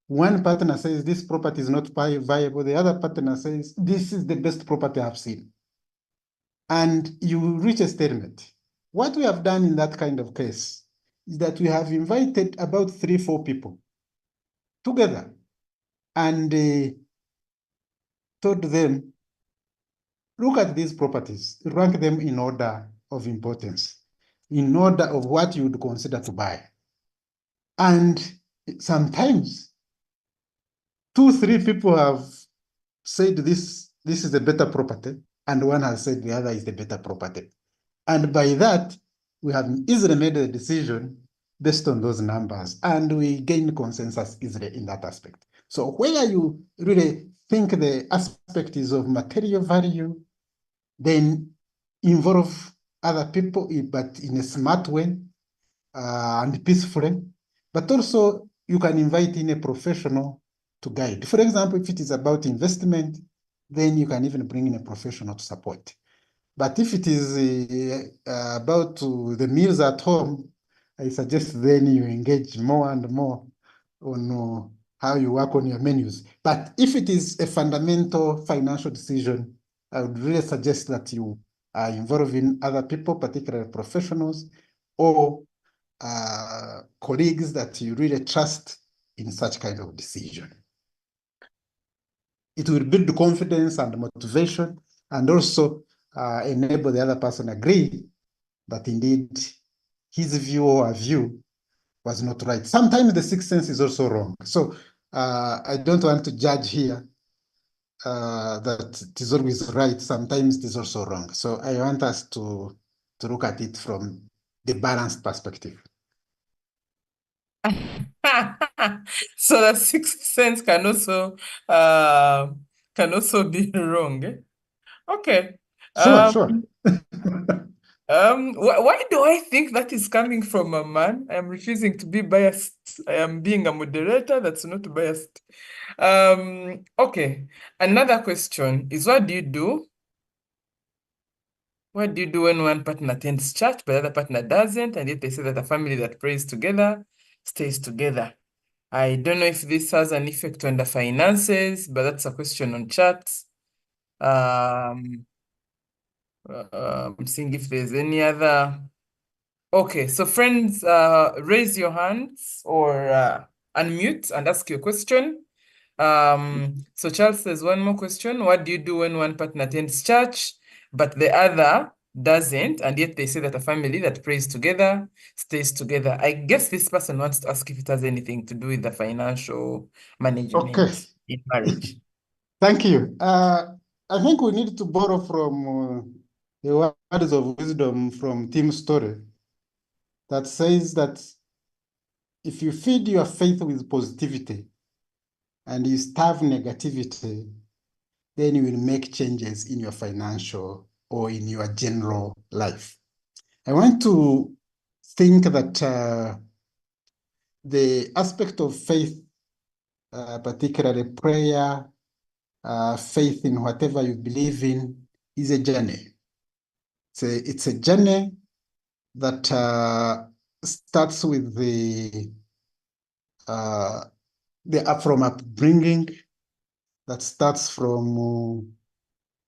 Speaker 1: one partner says this property is not viable, the other partner says this is the best property I've seen. And you reach a statement. What we have done in that kind of case is that we have invited about 3-4 people together and told them, look at these properties, rank them in order of importance, in order of what you would consider to buy. And sometimes 2-3 people have said this is a better property, and one has said the other is the better property. And by that, we have easily made a decision based on those numbers, and we gain consensus easily in that aspect. So where you really think the aspect is of material value, then involve other people, but in a smart way and peacefully. But also, you can invite in a professional to guide. For example, if it is about investment, then you can even bring in a professional to support. But if it is about the meals at home, I suggest then you engage more and more on how you work on your menus. But if it is a fundamental financial decision, I would really suggest that you involving other people, particularly professionals or colleagues that you really trust in such kind of decision. It will build confidence and motivation, and also enable the other person agree that indeed his view or her view was not right. Sometimes the sixth sense is also wrong. So I don't want to judge here that it is always right. Sometimes it is also wrong. So I want us to look at it from the balanced perspective.
Speaker 3: So the sixth sense can also be wrong. Eh? Okay.
Speaker 1: Sure.
Speaker 3: Why do I think that is coming from a man? I am refusing to be biased. I am being a moderator that's not biased. Okay. Another question is, what do you do? What do you do when one partner attends church but the other partner doesn't, and yet they say that a family that prays together stays together? I don't know if this has an effect on the finances, but that's a question on chat. I'm seeing if there's any other. Okay, so friends, raise your hands or unmute and ask your question. So Charles says one more question. What do you do when one partner attends church, but the other doesn't, and yet they say that a family that prays together stays together? I guess this person wants to ask if it has anything to do with the financial management in marriage.
Speaker 1: Thank you. I think we need to borrow from the words of wisdom from Tim's story that says that if you feed your faith with positivity and you starve negativity, then you will make changes in your financial or in your general life. I want to think that the aspect of faith, particularly prayer, faith in whatever you believe in, is a journey. It's a journey that starts with from upbringing, that starts from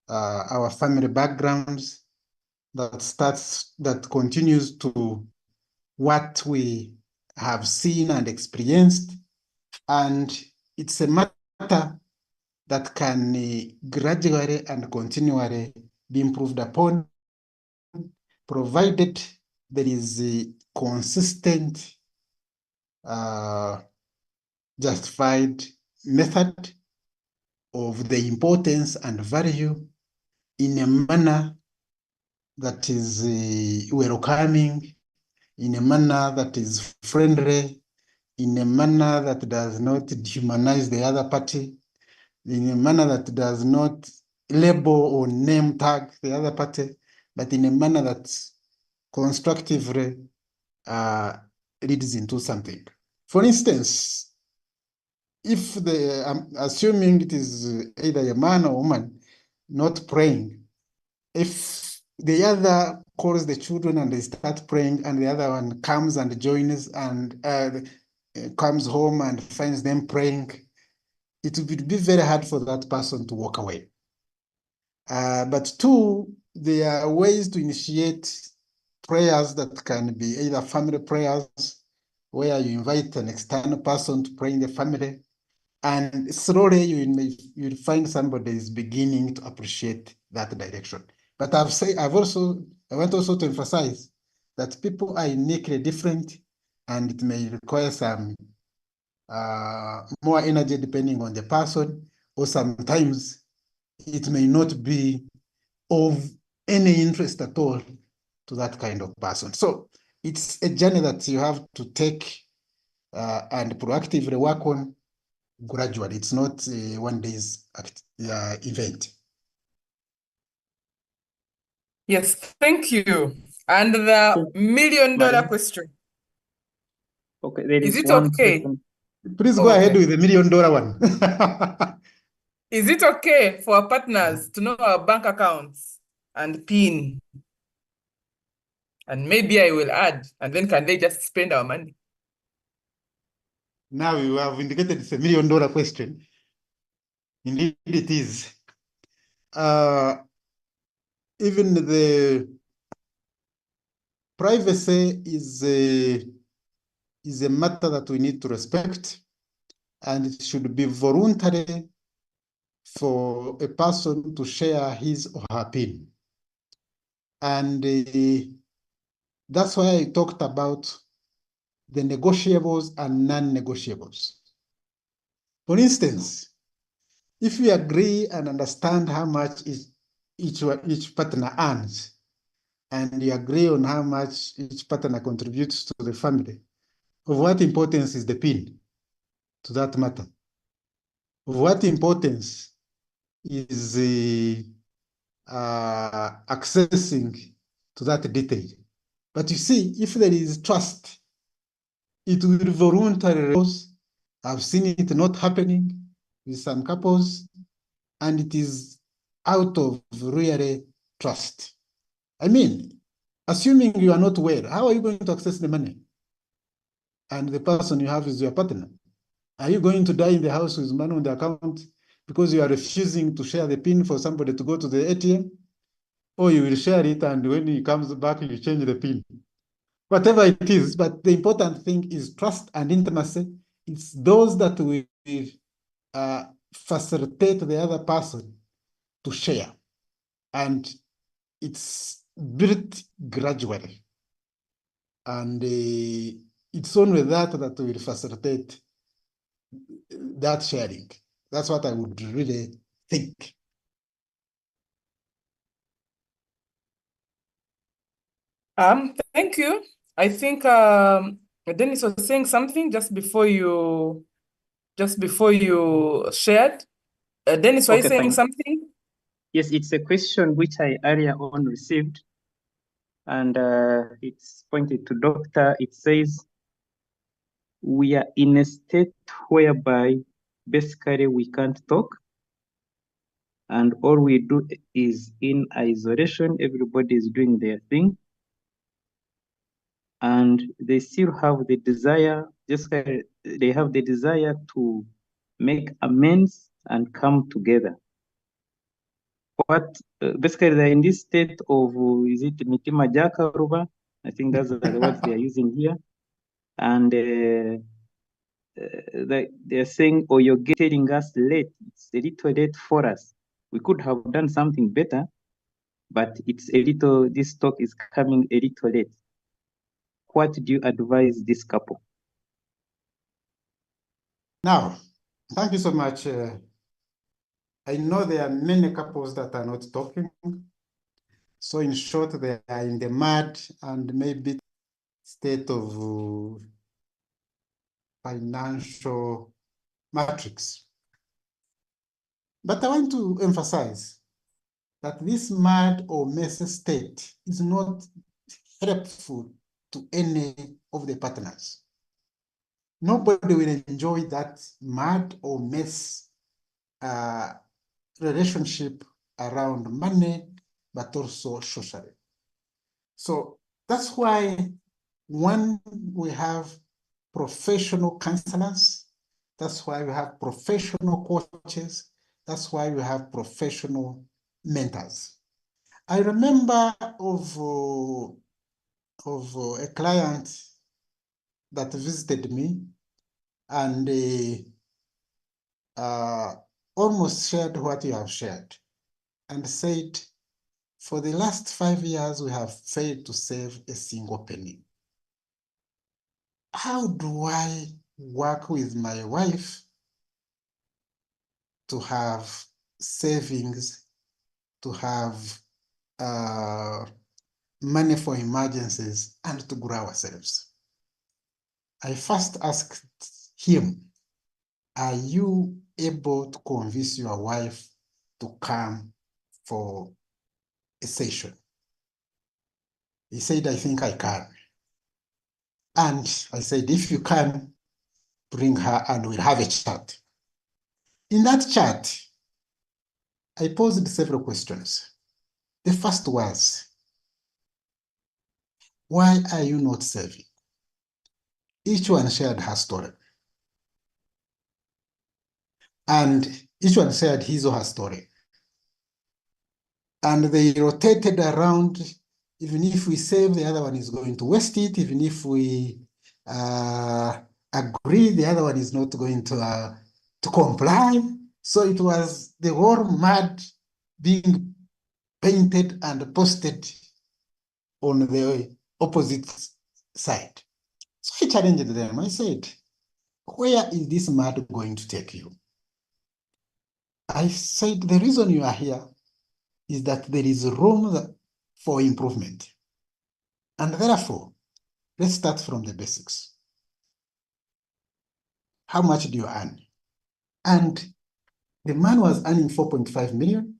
Speaker 1: our family backgrounds, that continues to what we have seen and experienced, and it's a matter that can gradually and continually be improved upon, provided there is a consistent, justified method of the importance and value in a manner that is welcoming, in a manner that is friendly, in a manner that does not dehumanize the other party, in a manner that does not label or name tag the other party, but in a manner that constructively leads into something. For instance, if I'm assuming it is either a man or woman not praying, if the other calls the children and they start praying and the other one comes and joins and comes home and finds them praying, it would be very hard for that person to walk away. But two, there are ways to initiate prayers that can be either family prayers, where you invite an external person to pray in the family, and slowly you'll find somebody is beginning to appreciate that direction. But I want also to emphasize that people are uniquely different, and it may require some more energy depending on the person, or sometimes it may not be of any interest at all to that kind of person. So it's a journey that you have to take and proactively work on gradually. It's not a one day's event.
Speaker 3: Yes, thank you. And the $1,000,000 question.
Speaker 2: Okay, there
Speaker 3: Is
Speaker 2: is
Speaker 3: it
Speaker 2: one
Speaker 3: okay?
Speaker 2: question.
Speaker 1: Please go ahead with the $1,000,000 one.
Speaker 3: Is it okay for our partners to know our bank accounts and PIN? And maybe I will add, and then can they just spend our money?
Speaker 1: Now you have indicated it's a $1,000,000 question. Indeed it is. even the privacy is a matter that we need to respect, and it should be voluntary for a person to share his or her PIN. And that's why I talked about the negotiables and non-negotiables. For instance, if we agree and understand how much each partner earns, and you agree on how much each partner contributes to the family, of what importance is the PIN to that matter? Of what importance is the accessing to that detail? But you see, if there is trust, it will voluntarily. I've seen it not happening with some couples, and it is out of really trust. I mean, assuming you are not well, how are you going to access the money? And the person you have is your partner. Are you going to die in the house with money on the account because you are refusing to share the PIN for somebody to go to the ATM? Or you will share it, and when he comes back, you change the PIN? Whatever it is, but the important thing is trust and intimacy. It's those that will facilitate the other person to share. And it's built gradually. And it's only that will facilitate that sharing. That's what I would really think.
Speaker 3: Thank you. I think Dennis was saying something just before you shared. Dennis, were you
Speaker 2: Okay,
Speaker 3: saying
Speaker 2: fine.
Speaker 3: something?
Speaker 2: Yes, it's a question which I earlier on received, and it's pointed to Doctor. It says, we are in a state whereby basically we can't talk, and all we do is in isolation. Everybody is doing their thing, and they still have the desire, they have the desire to make amends and come together. What basically they're in this state of, is it Mitima Jakaruba? I think that's the words they are using here. And they're saying, oh, you're getting us late. It's a little late for us. We could have done something better, but it's a little, this talk is coming a little late. What do you advise this couple?
Speaker 1: Now, thank you so much. I know there are many couples that are not talking. So in short, they are in the mud and maybe state of financial matrix. But I want to emphasize that this mad or messy state is not helpful to any of the partners. Nobody will enjoy that mad or mess relationship around money, but also socially. So that's why when we have professional counselors, that's why we have professional coaches, that's why we have professional mentors. I remember of a client that visited me and almost shared what you have shared and said, for the last 5 years, we have failed to save a single penny. How do I work with my wife to have savings, to have money for emergencies, and to grow ourselves? I first asked him, are you able to convince your wife to come for a session? He said, I think I can. And I said, if you can, bring her and we'll have a chat. In that chat, I posed several questions. The first was, why are you not saving? Each one shared her story. And each one shared his or her story. and they rotated around. Even if we save, the other one is going to waste it. Even if we agree, the other one is not going to comply. So it was the whole mud being painted and posted on the opposite side. So I challenged them. I said, where is this mud going to take you? I said, the reason you are here is that there is room for improvement. And therefore, let's start from the basics. How much do you earn? And the man was earning 4.5 million.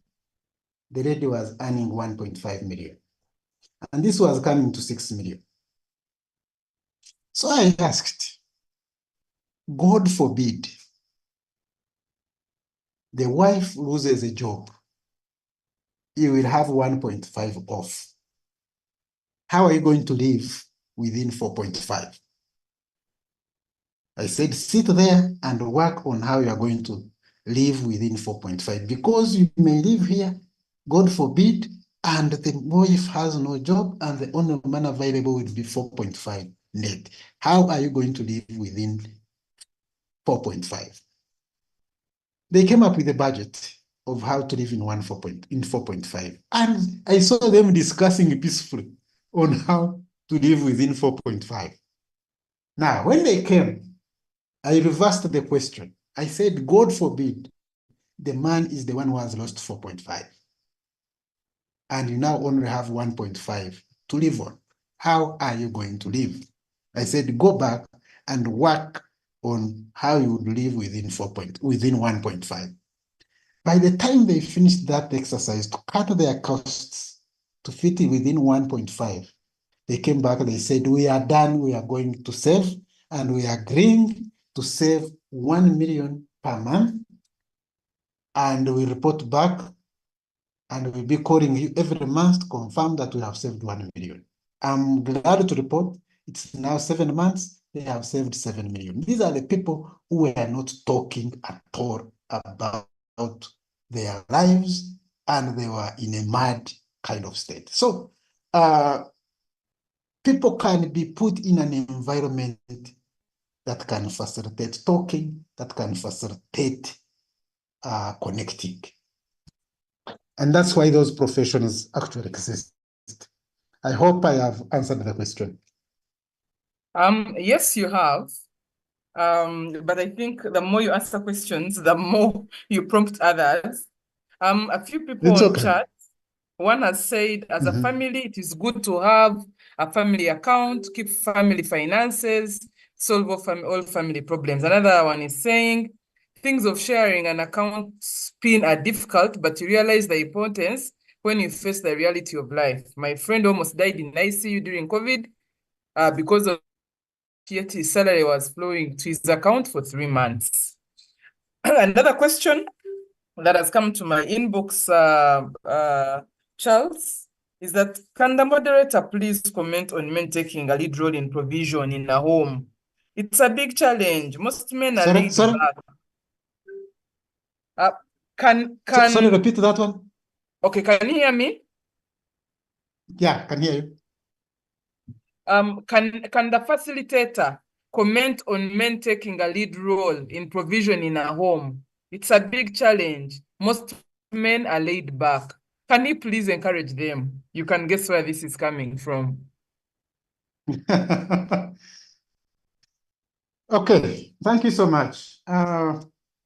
Speaker 1: The lady was earning 1.5 million. And this was coming to 6 million. So I asked, God forbid, the wife loses a job, you will have 1.5 off. How are you going to live within 4.5? I said, sit there and work on how you are going to live within 4.5, because you may live here, God forbid, and the wife has no job and the only man available will be 4.5 net. How are you going to live within 4.5? They came up with a budget of how to live in 4.5. And I saw them discussing peacefully on how to live within 4.5. Now, when they came, I reversed the question. I said, God forbid, the man is the one who has lost 4.5. And you now only have 1.5 to live on. How are you going to live? I said, go back and work on how you would live within 1.5. By the time they finished that exercise to cut their costs to fit within 1.5, they came back, they said, we are done, we are going to save, and we are agreeing to save 1 million per month. And we report back, and we'll be calling you every month to confirm that we have saved 1 million. I'm glad to report it's now 7 months, they have saved 7 million. These are the people who were not talking at all about their lives, and they were in a mad kind of state. So people can be put in an environment that can facilitate talking, that can facilitate connecting. And that's why those professions actually exist. I hope I have answered the question.
Speaker 3: Yes, you have. But I think the more you answer questions, the more you prompt others. A few people
Speaker 1: It's
Speaker 3: on
Speaker 1: okay.
Speaker 3: chat, one has said, as a family, it is good to have a family account, keep family finances, solve all family problems. Another one is saying, things of sharing an account PIN are difficult, but you realize the importance when you face the reality of life. My friend almost died in ICU during COVID because of yet his salary was flowing to his account for 3 months. Another question that has come to my inbox, Charles, is that can the moderator please comment on men taking a lead role in provision in a home? It's a big challenge. Most men are laid back.
Speaker 1: Sorry, repeat that one.
Speaker 3: Okay, can you hear me?
Speaker 1: Yeah, can hear you.
Speaker 3: Can the facilitator comment on men taking a lead role in provision in a home? It's a big challenge. Most men are laid back. Can you please encourage them? You can guess where this is coming from.
Speaker 1: Okay, thank you so much.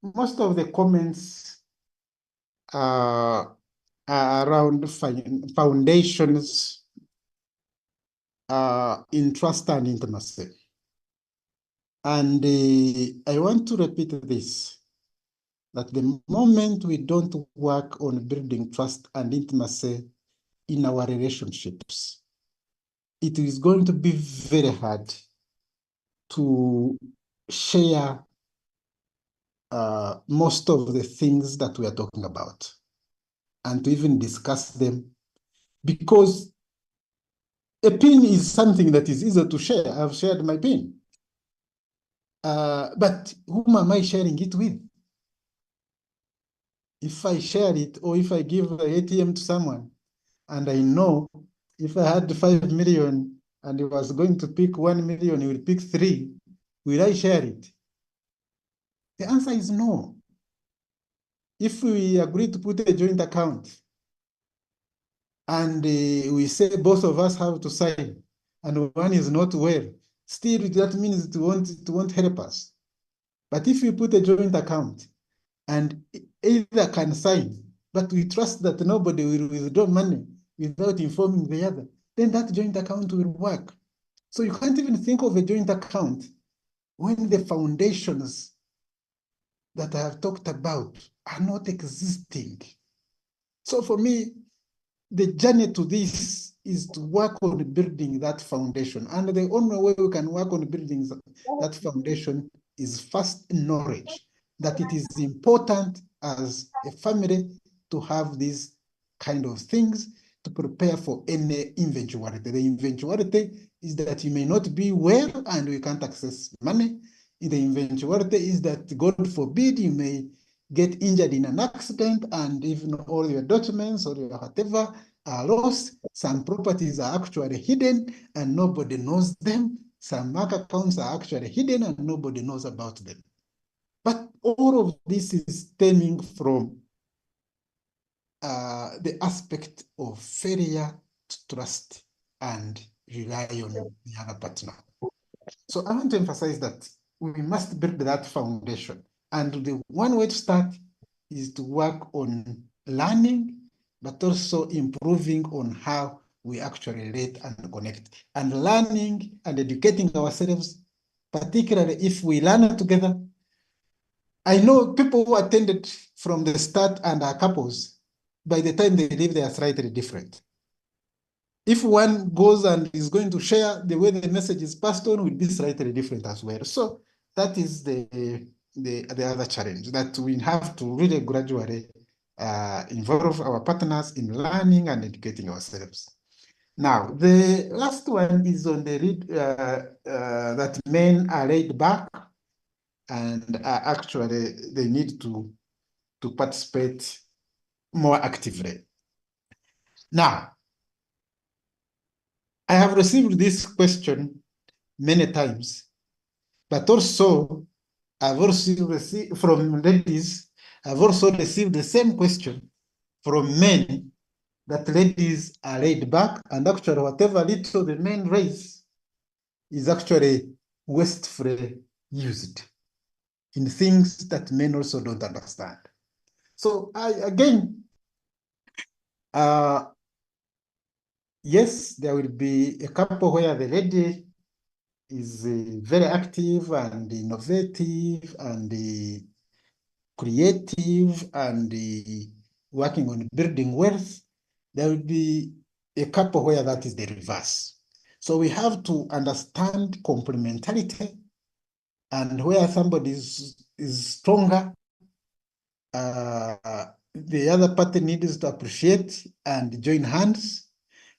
Speaker 1: Most of the comments are around foundations in trust and intimacy. And I want to repeat this, that the moment we don't work on building trust and intimacy in our relationships, it is going to be very hard to share most of the things that we are talking about and to even discuss them, because a pin is something that is easy to share. I've shared my pin. But whom am I sharing it with? if I share it or if I give the ATM to someone and I know if I had 5 million and he was going to pick 1 million, he will pick 3, will I share it? The answer is no. If we agree to put a joint account and we say both of us have to sign and one is not well, still that means it won't help us. But if we put a joint account and either can sign, but we trust that nobody will withdraw money without informing the other, then that joint account will work. So you can't even think of a joint account when the foundations that I have talked about are not existing. So for me, the journey to this is to work on building that foundation. And the only way we can work on building that foundation is first knowledge that it is important as a family to have these kind of things to prepare for any eventuality. The eventuality is that you may not be well and we can't access money. The eventuality is that, God forbid, you may get injured in an accident and even all your documents or your whatever are lost. Some properties are actually hidden and nobody knows them. Some bank accounts are actually hidden and nobody knows about them. But all of this is stemming from the aspect of failure to trust and rely on the other partner. So I want to emphasize that we must build that foundation. And the one way to start is to work on learning, but also improving on how we actually relate and connect. And learning and educating ourselves, particularly if we learn together. I know people who attended from the start and are couples, by the time they leave, they are slightly different. If one goes and is going to share, the way the message is passed on will be slightly different as well. So that is the other challenge, that we have to really gradually involve our partners in learning and educating ourselves. Now, the last one is on the that men are laid back and actually they need to participate more actively. Now, I have received this question many times, but also I've also received from ladies, I've also received the same question from men, that ladies are laid back and actually whatever little the men raise is actually wastefully used in things that men also don't understand. So yes, there will be a couple where the lady is very active and innovative and creative and working on building wealth. There will be a couple where that is the reverse. So we have to understand complementarity, and where somebody is stronger, the other party needs to appreciate and join hands.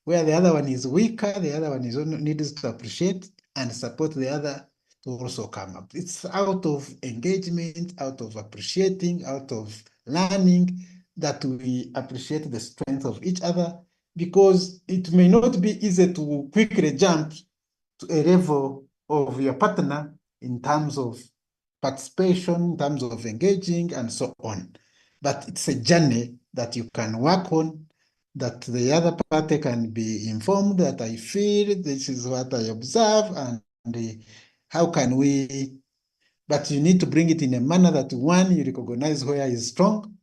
Speaker 1: Where the other one is weaker, the other one needs to appreciate and support the other to also come up. It's out of engagement, out of appreciating, out of learning that we appreciate the strength of each other, because it may not be easy to quickly jump to a level of your partner in terms of participation, in terms of engaging and so on. But it's a journey that you can work on, that the other party can be informed that I feel this is what I observe and how can we, but you need to bring it in a manner that, one, you recognize where is strong,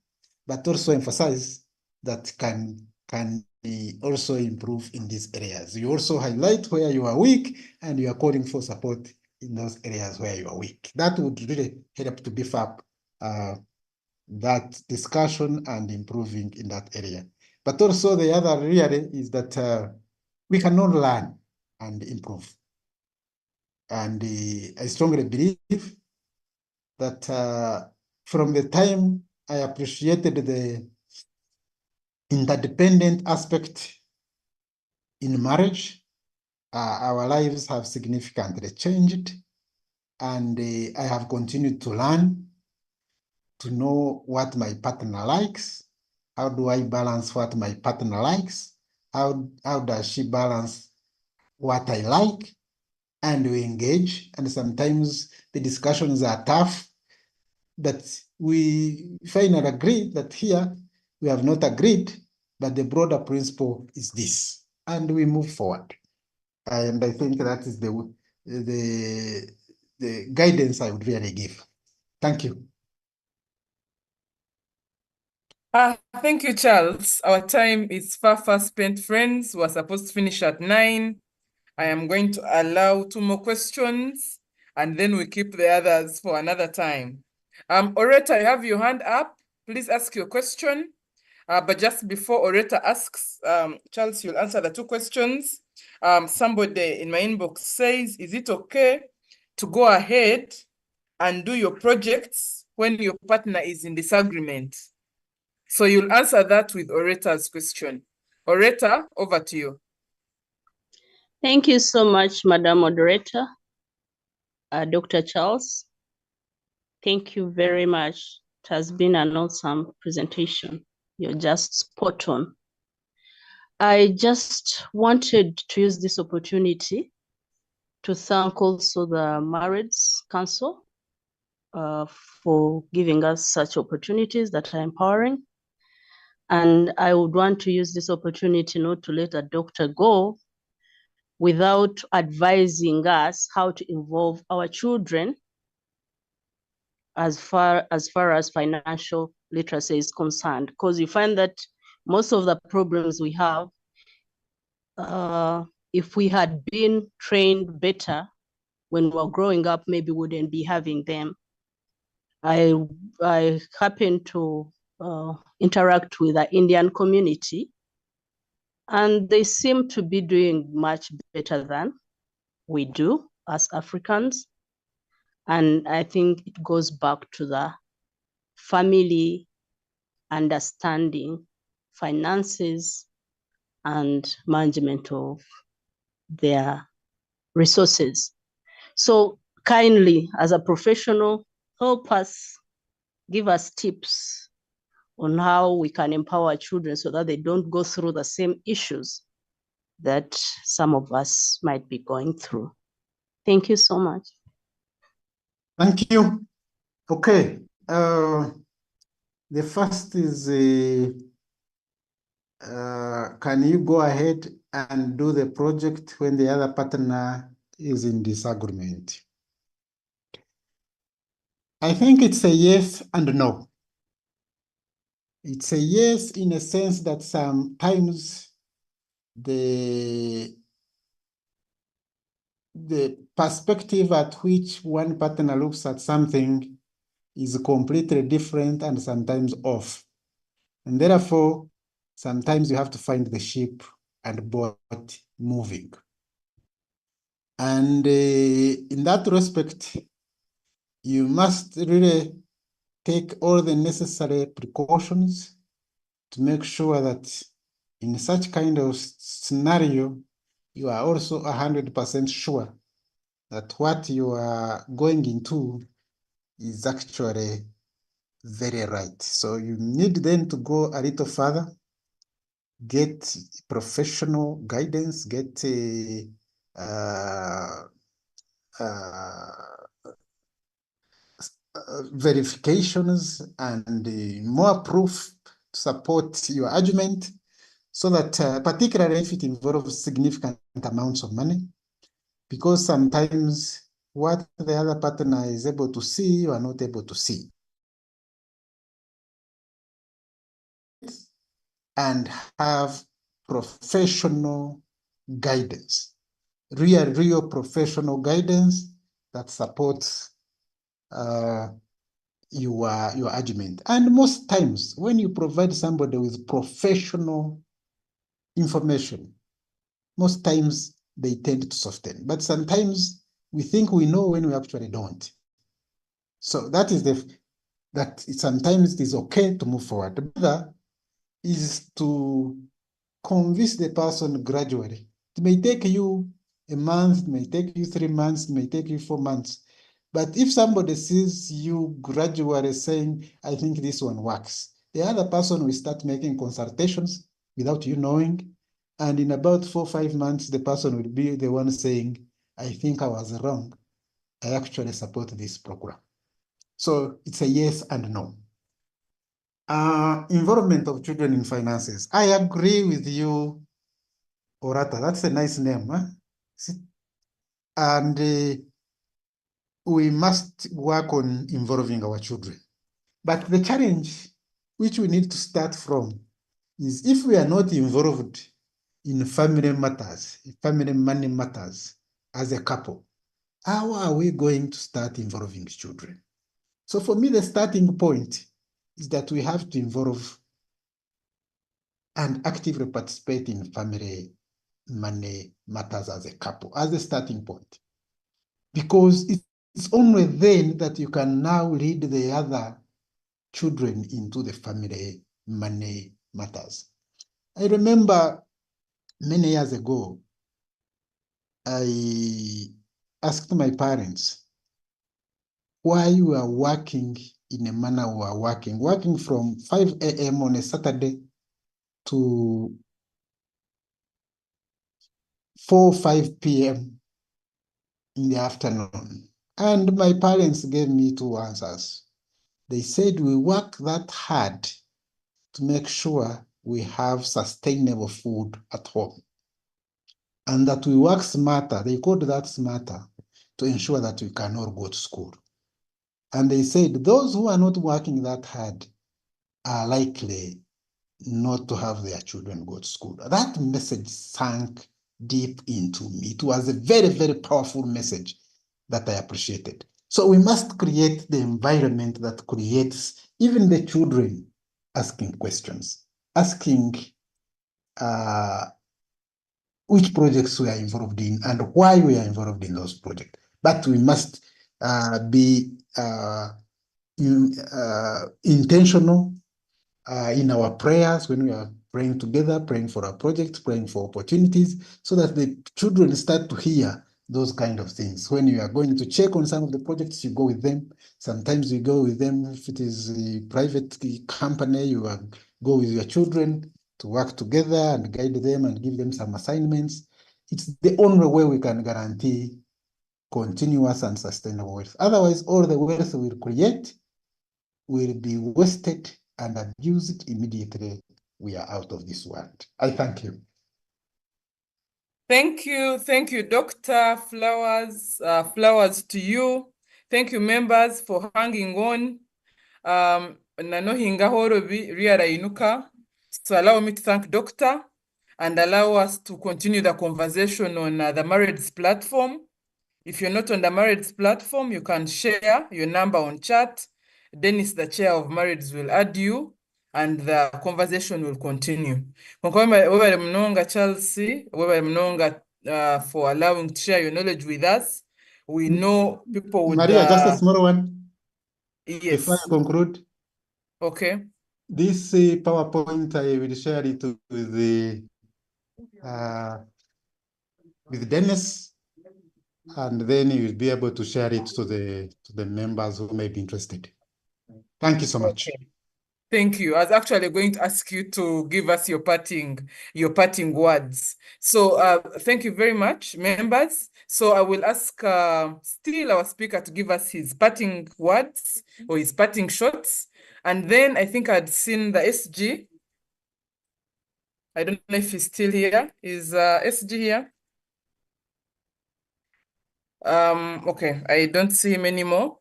Speaker 1: but also emphasize that can also improve in these areas. You also highlight where you are weak and you are calling for support in those areas where you are weak. That would really help to beef up that discussion and improving in that area. But also the other reality is that we cannot learn and improve. And I strongly believe that from the time I appreciated the interdependent aspect in marriage, our lives have significantly changed, and I have continued to learn. to know what my partner likes. How do I balance what my partner likes? How does she balance what I like? And we engage. And sometimes the discussions are tough, but we finally agree that here we have not agreed, but the broader principle is this, and we move forward. And I think that is the guidance I would really give. Thank you.
Speaker 3: Thank you, Charles. Our time is far spent, friends. We're supposed to finish at 9. I am going to allow 2 more questions, and then we keep the others for another time. Orator, you have your hand up. Please ask your question. But just before Orator asks, Charles, you'll answer the 2 questions. Somebody in my inbox says, is it okay to go ahead and do your projects when your partner is in disagreement? So you'll answer that with Orator's question. Orator, over to you.
Speaker 4: Thank you so much, Madam Moderator. Dr. Charles, thank you very much. It has been an awesome presentation. You're just spot on. I just wanted to use this opportunity to thank also the Marriage Council for giving us such opportunities that are empowering. And I would want to use this opportunity not to let a doctor go without advising us how to involve our children as far as financial literacy is concerned. Because you find that most of the problems we have, if we had been trained better when we were growing up, maybe we wouldn't be having them. I happen to interact with the Indian community, and they seem to be doing much better than we do as Africans. And I think it goes back to the family understanding finances and management of their resources. So kindly, as a professional, help us, give us tips on how we can empower children so that they don't go through the same issues that some of us might be going through. Thank you so much.
Speaker 1: Thank you. Okay. The first is, can you go ahead and do the project when the other partner is in disagreement? I think it's a yes and no. It's a yes in a sense that sometimes the perspective at which one partner looks at something is completely different and sometimes off. And therefore, sometimes you have to find the ship and boat moving. And in that respect, you must really take all the necessary precautions to make sure that in such kind of scenario, you are also 100% sure that what you are going into is actually very right. So you need then to go a little further, get professional guidance, get verifications and more proof to support your argument, so that particularly if it involves significant amounts of money, because sometimes what the other partner is able to see, you are not able to see. And have professional guidance, real professional guidance that supports your argument. And most times when you provide somebody with professional information, most times they tend to soften. But sometimes we think we know when we actually don't. So that is that sometimes it is okay to move forward. The other is to convince the person gradually. It may take you a month, it may take you 3 months, it may take you 4 months, But if somebody sees you gradually saying, I think this one works, the other person will start making consultations without you knowing. And in about 4 or 5 months, the person will be the one saying, I think I was wrong. I actually support this program. So it's a yes and no. Involvement of children in finances. I agree with you, Orata. That's a nice name. Huh? And we must work on involving our children. But the challenge which we need to start from is if we are not involved in family matters, family money matters as a couple, how are we going to start involving children? So for me, the starting point is that we have to involve and actively participate in family money matters as a couple, as a starting point. Because it's only then that you can now lead the other children into the family money matters. I remember many years ago, I asked my parents why we are working in a manner we are working from 5 a.m. on a Saturday to 4 or 5 p.m. in the afternoon. And my parents gave me 2 answers. They said we work that hard to make sure we have sustainable food at home. And that we work smarter, they called that smarter, to ensure that we can all go to school. And they said those who are not working that hard are likely not to have their children go to school. That message sank deep into me. It was a very, very powerful message that I appreciated. So we must create the environment that creates even the children asking questions, asking which projects we are involved in and why we are involved in those projects. But we must be intentional in our prayers when we are praying together, praying for our projects, praying for opportunities, so that the children start to hear those kind of things. When you are going to check on some of the projects, you go with them. Sometimes you go with them. If it is a private company, you go with your children to work together and guide them and give them some assignments. It's the only way we can guarantee continuous and sustainable wealth. Otherwise, all the wealth we'll create will be wasted and abused immediately we are out of this world. I thank you.
Speaker 3: Thank you, Dr. Flowers. Flowers to you. Thank you, members, for hanging on. So allow me to thank Doctor and allow us to continue the conversation on the Marrieds platform. If you're not on the Marrieds platform, you can share your number on chat. Dennis, the chair of Marrieds, will add you and the conversation will continue. Chelsea, for allowing to share your knowledge with us. We know people with
Speaker 1: Maria, just a small one.
Speaker 3: Yes.
Speaker 1: Before I conclude.
Speaker 3: Okay.
Speaker 1: This PowerPoint, I will share it with Dennis, and then you will be able to share it to the members who may be interested. Thank you so much.
Speaker 3: Okay. Thank you. I was actually going to ask you to give us your parting words. So thank you very much, members. So I will ask still our speaker to give us his parting words or his parting shots. And then I think I'd seen the SG. I don't know if he's still here. Is SG here? Okay, I don't see him anymore.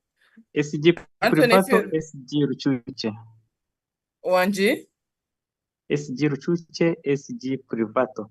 Speaker 2: SG Privato, SG Ruchuche.
Speaker 3: Wanji?
Speaker 2: SG Ruchuche, SG Privato.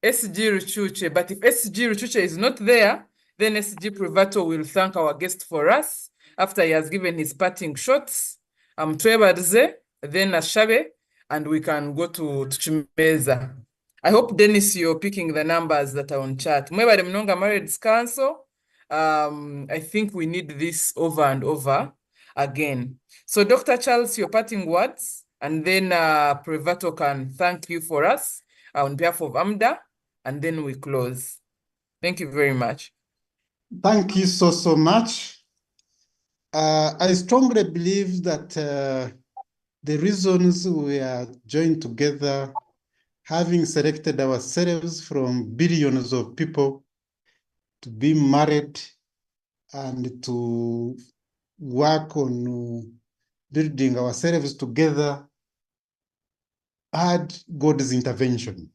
Speaker 3: SG Ruchuche, but if SG Ruchuche is not there, then SG Privato will thank our guest for us after he has given his parting shots. Twebarze, then Ashabe, and we can go to Chimeza. I hope, Dennis, you're picking the numbers that are on chat. Mwebale Mnonga Marrieds Council. I think we need this over and over again. So Dr. Charles, your parting words, and then Privato can thank you for us on behalf of AMDA, and then we close. Thank you very much.
Speaker 1: Thank you so much. I strongly believe that the reasons we are joined together, having selected ourselves from billions of people to be married and to work on building ourselves together, had God's intervention.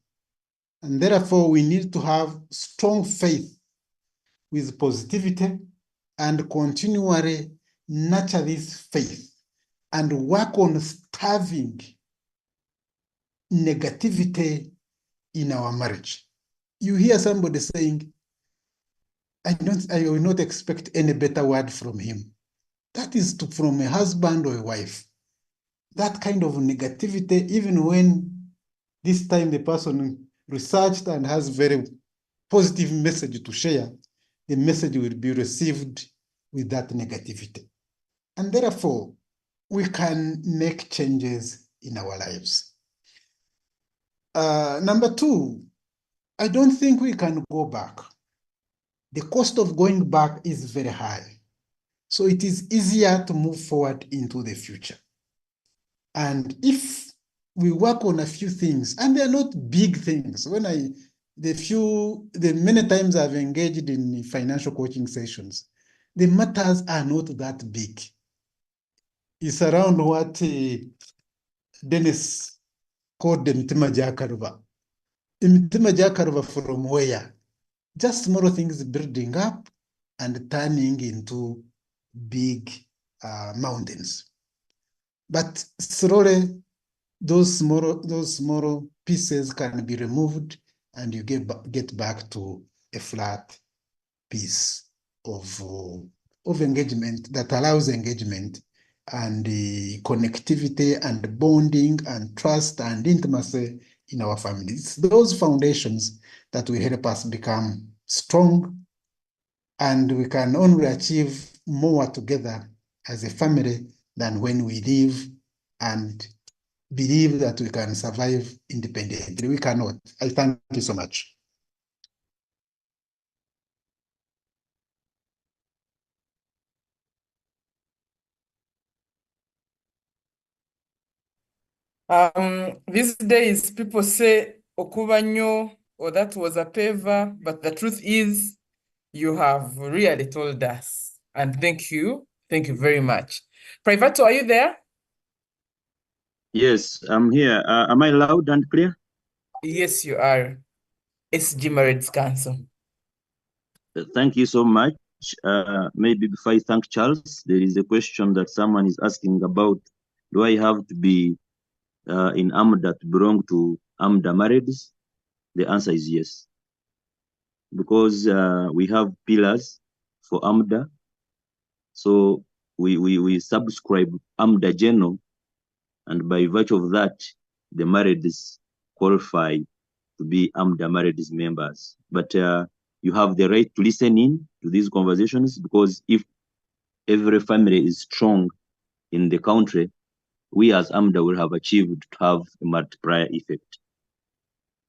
Speaker 1: And therefore, we need to have strong faith with positivity and continually nurture this faith and work on starving negativity in our marriage. You hear somebody saying, I will not expect any better word from him. That is from a husband or a wife. That kind of negativity, even when this time the person researched and has very positive message to share, the message will be received with that negativity. And therefore, we can make changes in our lives. Number two, I don't think we can go back. The cost of going back is very high. So it is easier to move forward into the future. And if we work on a few things, and they're not big things, the many times I've engaged in financial coaching sessions, the matters are not that big. It's around what Dennis called the Mtima Jakaruba. Mtima Jakaruba from where? Just small things building up and turning into big mountains. But slowly, those small pieces can be removed and you get back to a flat piece of engagement that allows engagement and connectivity and bonding and trust and intimacy in our families. Those foundations that will help us become strong, and we can only achieve more together as a family than when we live and believe that we can survive independently. We cannot. I thank you so much.
Speaker 3: These days, people say Okubanyo or that was a favor, but the truth is, you have really told us. And thank you. Thank you very much. Privato, are you there?
Speaker 5: Yes, I'm here. Am I loud and clear?
Speaker 3: Yes, you are. SG Marriage Council.
Speaker 5: Thank you so much. Maybe before I thank Charles, there is a question that someone is asking about, do I have to be in AMDA to belong to AMDA marriages? The answer is yes. Because we have pillars for AMDA. So we subscribe AMDA General, and by virtue of that, the marriages qualify to be AMDA marriages members. But you have the right to listen in to these conversations, because if every family is strong in the country, we as AMDA will have achieved to have a multiplier effect.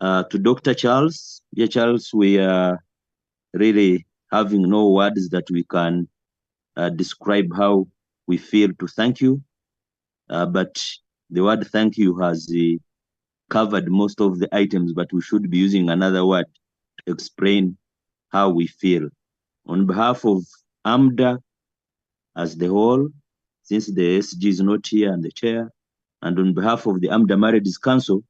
Speaker 5: To Dr. Charles, dear Charles, we are really having no words that we can describe how we feel to thank you. But the word thank you has covered most of the items, but we should be using another word to explain how we feel. On behalf of AMDA as the whole, since the SG is not here and the chair, and on behalf of the AMDA Marriages Council,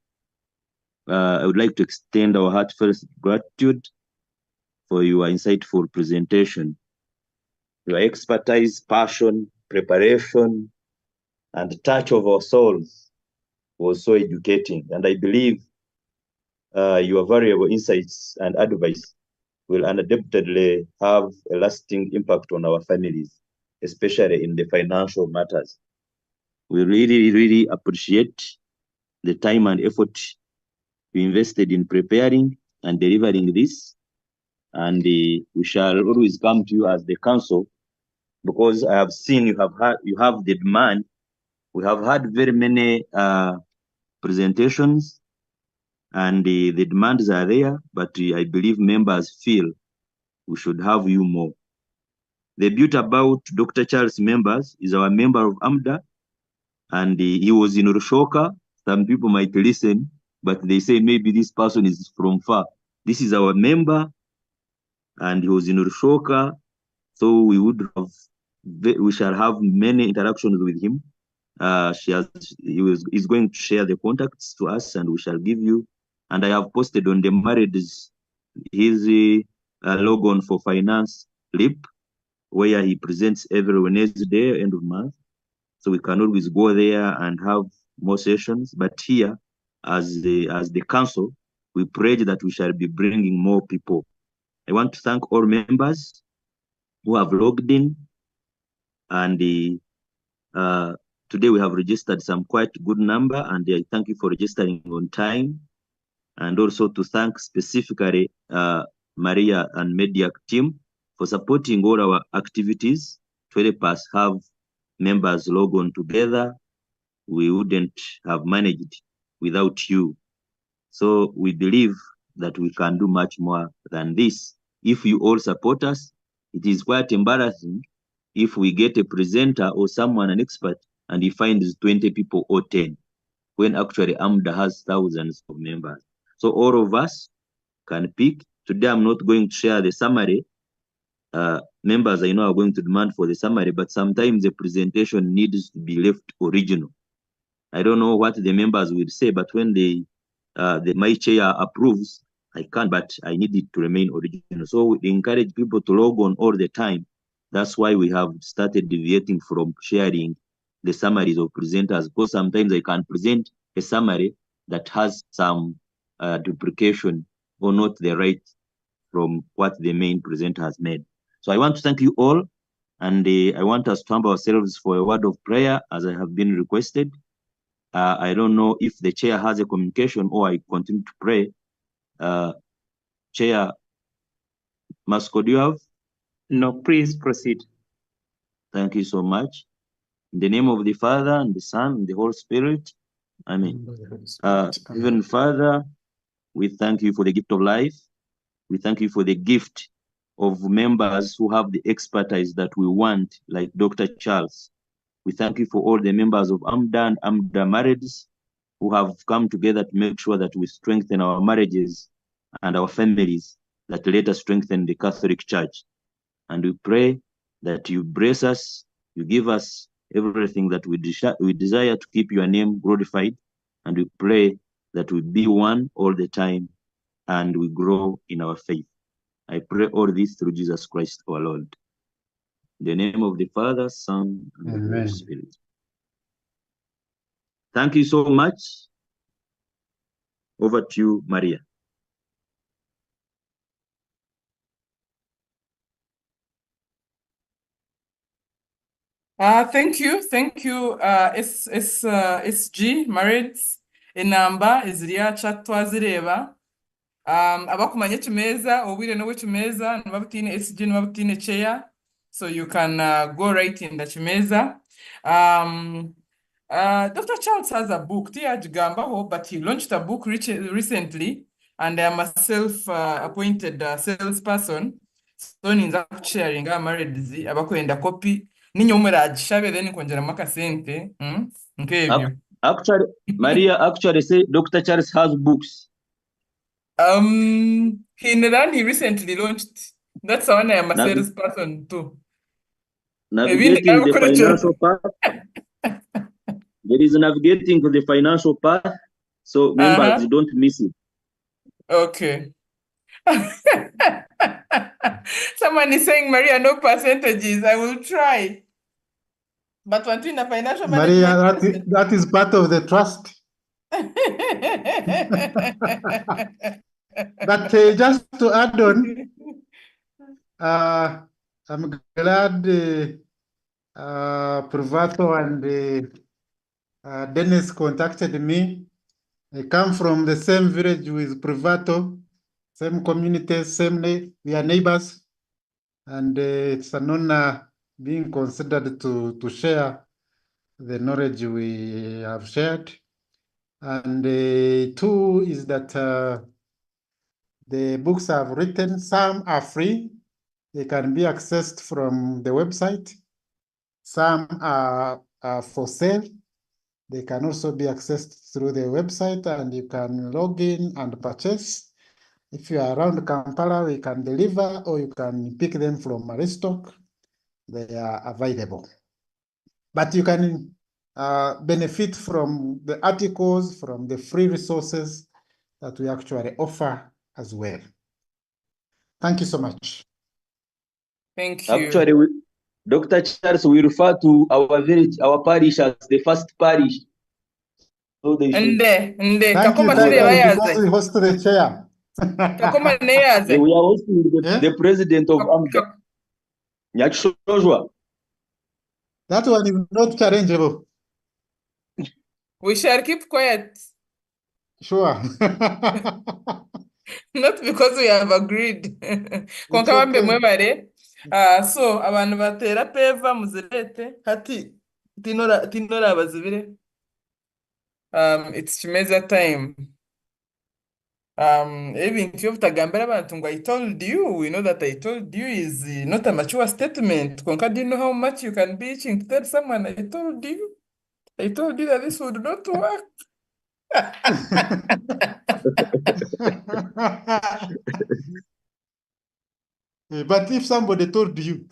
Speaker 5: I would like to extend our heartfelt gratitude for your insightful presentation. Your expertise, passion, preparation, and touch of our souls was so educating. And I believe your valuable insights and advice will undoubtedly have a lasting impact on our families, especially in the financial matters. We really, really appreciate the time and effort you invested in preparing and delivering this. And we shall always come to you as the council, because I have seen you have the demand. We have had very many presentations, and the demands are there, but I believe members feel we should have you more. The beauty about Dr. Charles members is our member of AMDA, and he was in Rushoka. Some people might listen, but they say maybe this person is from far. This is our member, and he was in Rushoka, so we shall have many interactions with him. He's going to share the contacts to us, and we shall give you. And I have posted on the marriages his logon for finance lip, where he presents every Wednesday, end of month. So we can always go there and have more sessions. But here, as the council, we pledge that we shall be bringing more people. I want to thank all members who have logged in, and today we have registered some quite good number, and I thank you for registering on time. And also to thank specifically Maria and Mediac team for supporting all our activities to help us have members log on together. We wouldn't have managed without you. So we believe that we can do much more than this. If you all support us, it is quite embarrassing if we get a presenter or someone, an expert, and he finds 20 people or 10, when actually AMDA has thousands of members. So all of us can pick. Today, I'm not going to share the summary. Members, I know, are going to demand for the summary, but sometimes the presentation needs to be left original. I don't know what the members will say, but when my chair approves, I can, but I need it to remain original. So we encourage people to log on all the time. That's why we have started deviating from sharing the summaries of presenters, because sometimes I can present a summary that has some duplication or not the right from what the main presenter has made. So I want to thank you all, and I want us to humble ourselves for a word of prayer as I have been requested. I don't know if the chair has a communication or I continue to pray. Chair Masco, do you have?
Speaker 2: No, please proceed.
Speaker 5: Thank you so much. In the name of the Father, and the Son, and the Holy Spirit. Amen. Heavenly Father, we thank you for the gift of life. We thank you for the gift of members who have the expertise that we want, like Dr. Charles. We thank you for all the members of AMDA and AMDA marriages who have come together to make sure that we strengthen our marriages and our families, that let us strengthen the Catholic Church. And we pray that you bless us, you give us everything that we desire to keep your name glorified. And we pray that we be one all the time and we grow in our faith. I pray all this through Jesus Christ our Lord. In the name of the Father, Son, and the Holy Spirit. Thank you so much. Over to you, Maria.
Speaker 3: Thank you, SG marrieds enamba eziriya chat twazireba abakumanya ekimeza obwire nowe ekimeza nibabutine SG nibabutine chair, so you can go right in the kimeza. Dr. Charles has a book, tiyagigambaho, but he launched a book recently, and I am a self-appointed salesperson, so ninza sharing marrieds abakwenda copy ninyo muragishabe then kongera makasente nkebyo.
Speaker 5: Actually, Maria actually said Dr. Charles has books.
Speaker 3: He recently launched. That's the one I am a salesperson too.
Speaker 5: Navigating the financial path. There is navigating the financial path, so members don't miss it.
Speaker 3: Okay. Someone is saying, Maria, no percentages. I will try. But one thing, the financial
Speaker 1: Maria, that is part of the trust. But just to add on, I'm glad Privato and Dennis contacted me. I come from the same village with Privato, same community, we are neighbors. And it's an honor being considered to share the knowledge we have shared. And two is that the books I've written, some are free. They can be accessed from the website. Some are for sale. They can also be accessed through the website, and you can log in and purchase. If you are around Kampala, we can deliver, or you can pick them from Aristoc. They are available. But you can benefit from the articles, from the free resources that we actually offer as well. Thank you so much.
Speaker 3: Thank you.
Speaker 5: Actually, Dr. Charles, we refer to our village, our parish as the first parish. So they should.
Speaker 3: Nde,
Speaker 1: Thank you,
Speaker 3: kakoma
Speaker 1: thank
Speaker 3: tureba
Speaker 1: you, because
Speaker 3: yaze.
Speaker 1: we host the chair.
Speaker 3: Kakoma ne
Speaker 5: Yeah,
Speaker 3: yaze.
Speaker 5: we are hosting the president of AMDA,
Speaker 3: Kak-
Speaker 5: Nyakshojwa.
Speaker 1: That one is not challengeable.
Speaker 3: We shall keep quiet.
Speaker 1: Sure.
Speaker 3: Not because we have agreed. Konka bambe
Speaker 1: okay.
Speaker 3: mwebare. So abantu batera peva muzirete hati tinora abazibire. It's Chimeza time. Even if you butagambira abantu ngo I told you, we know that I told you is not a mature statement. Konka, do you know how much you can be itching to tell someone I told you? I told you that this would not work.
Speaker 1: But if somebody told you,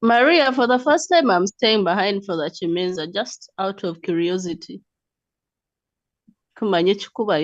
Speaker 4: Maria, for the first time, I'm staying behind for the Chimenza just out of curiosity. Kumanye chikuba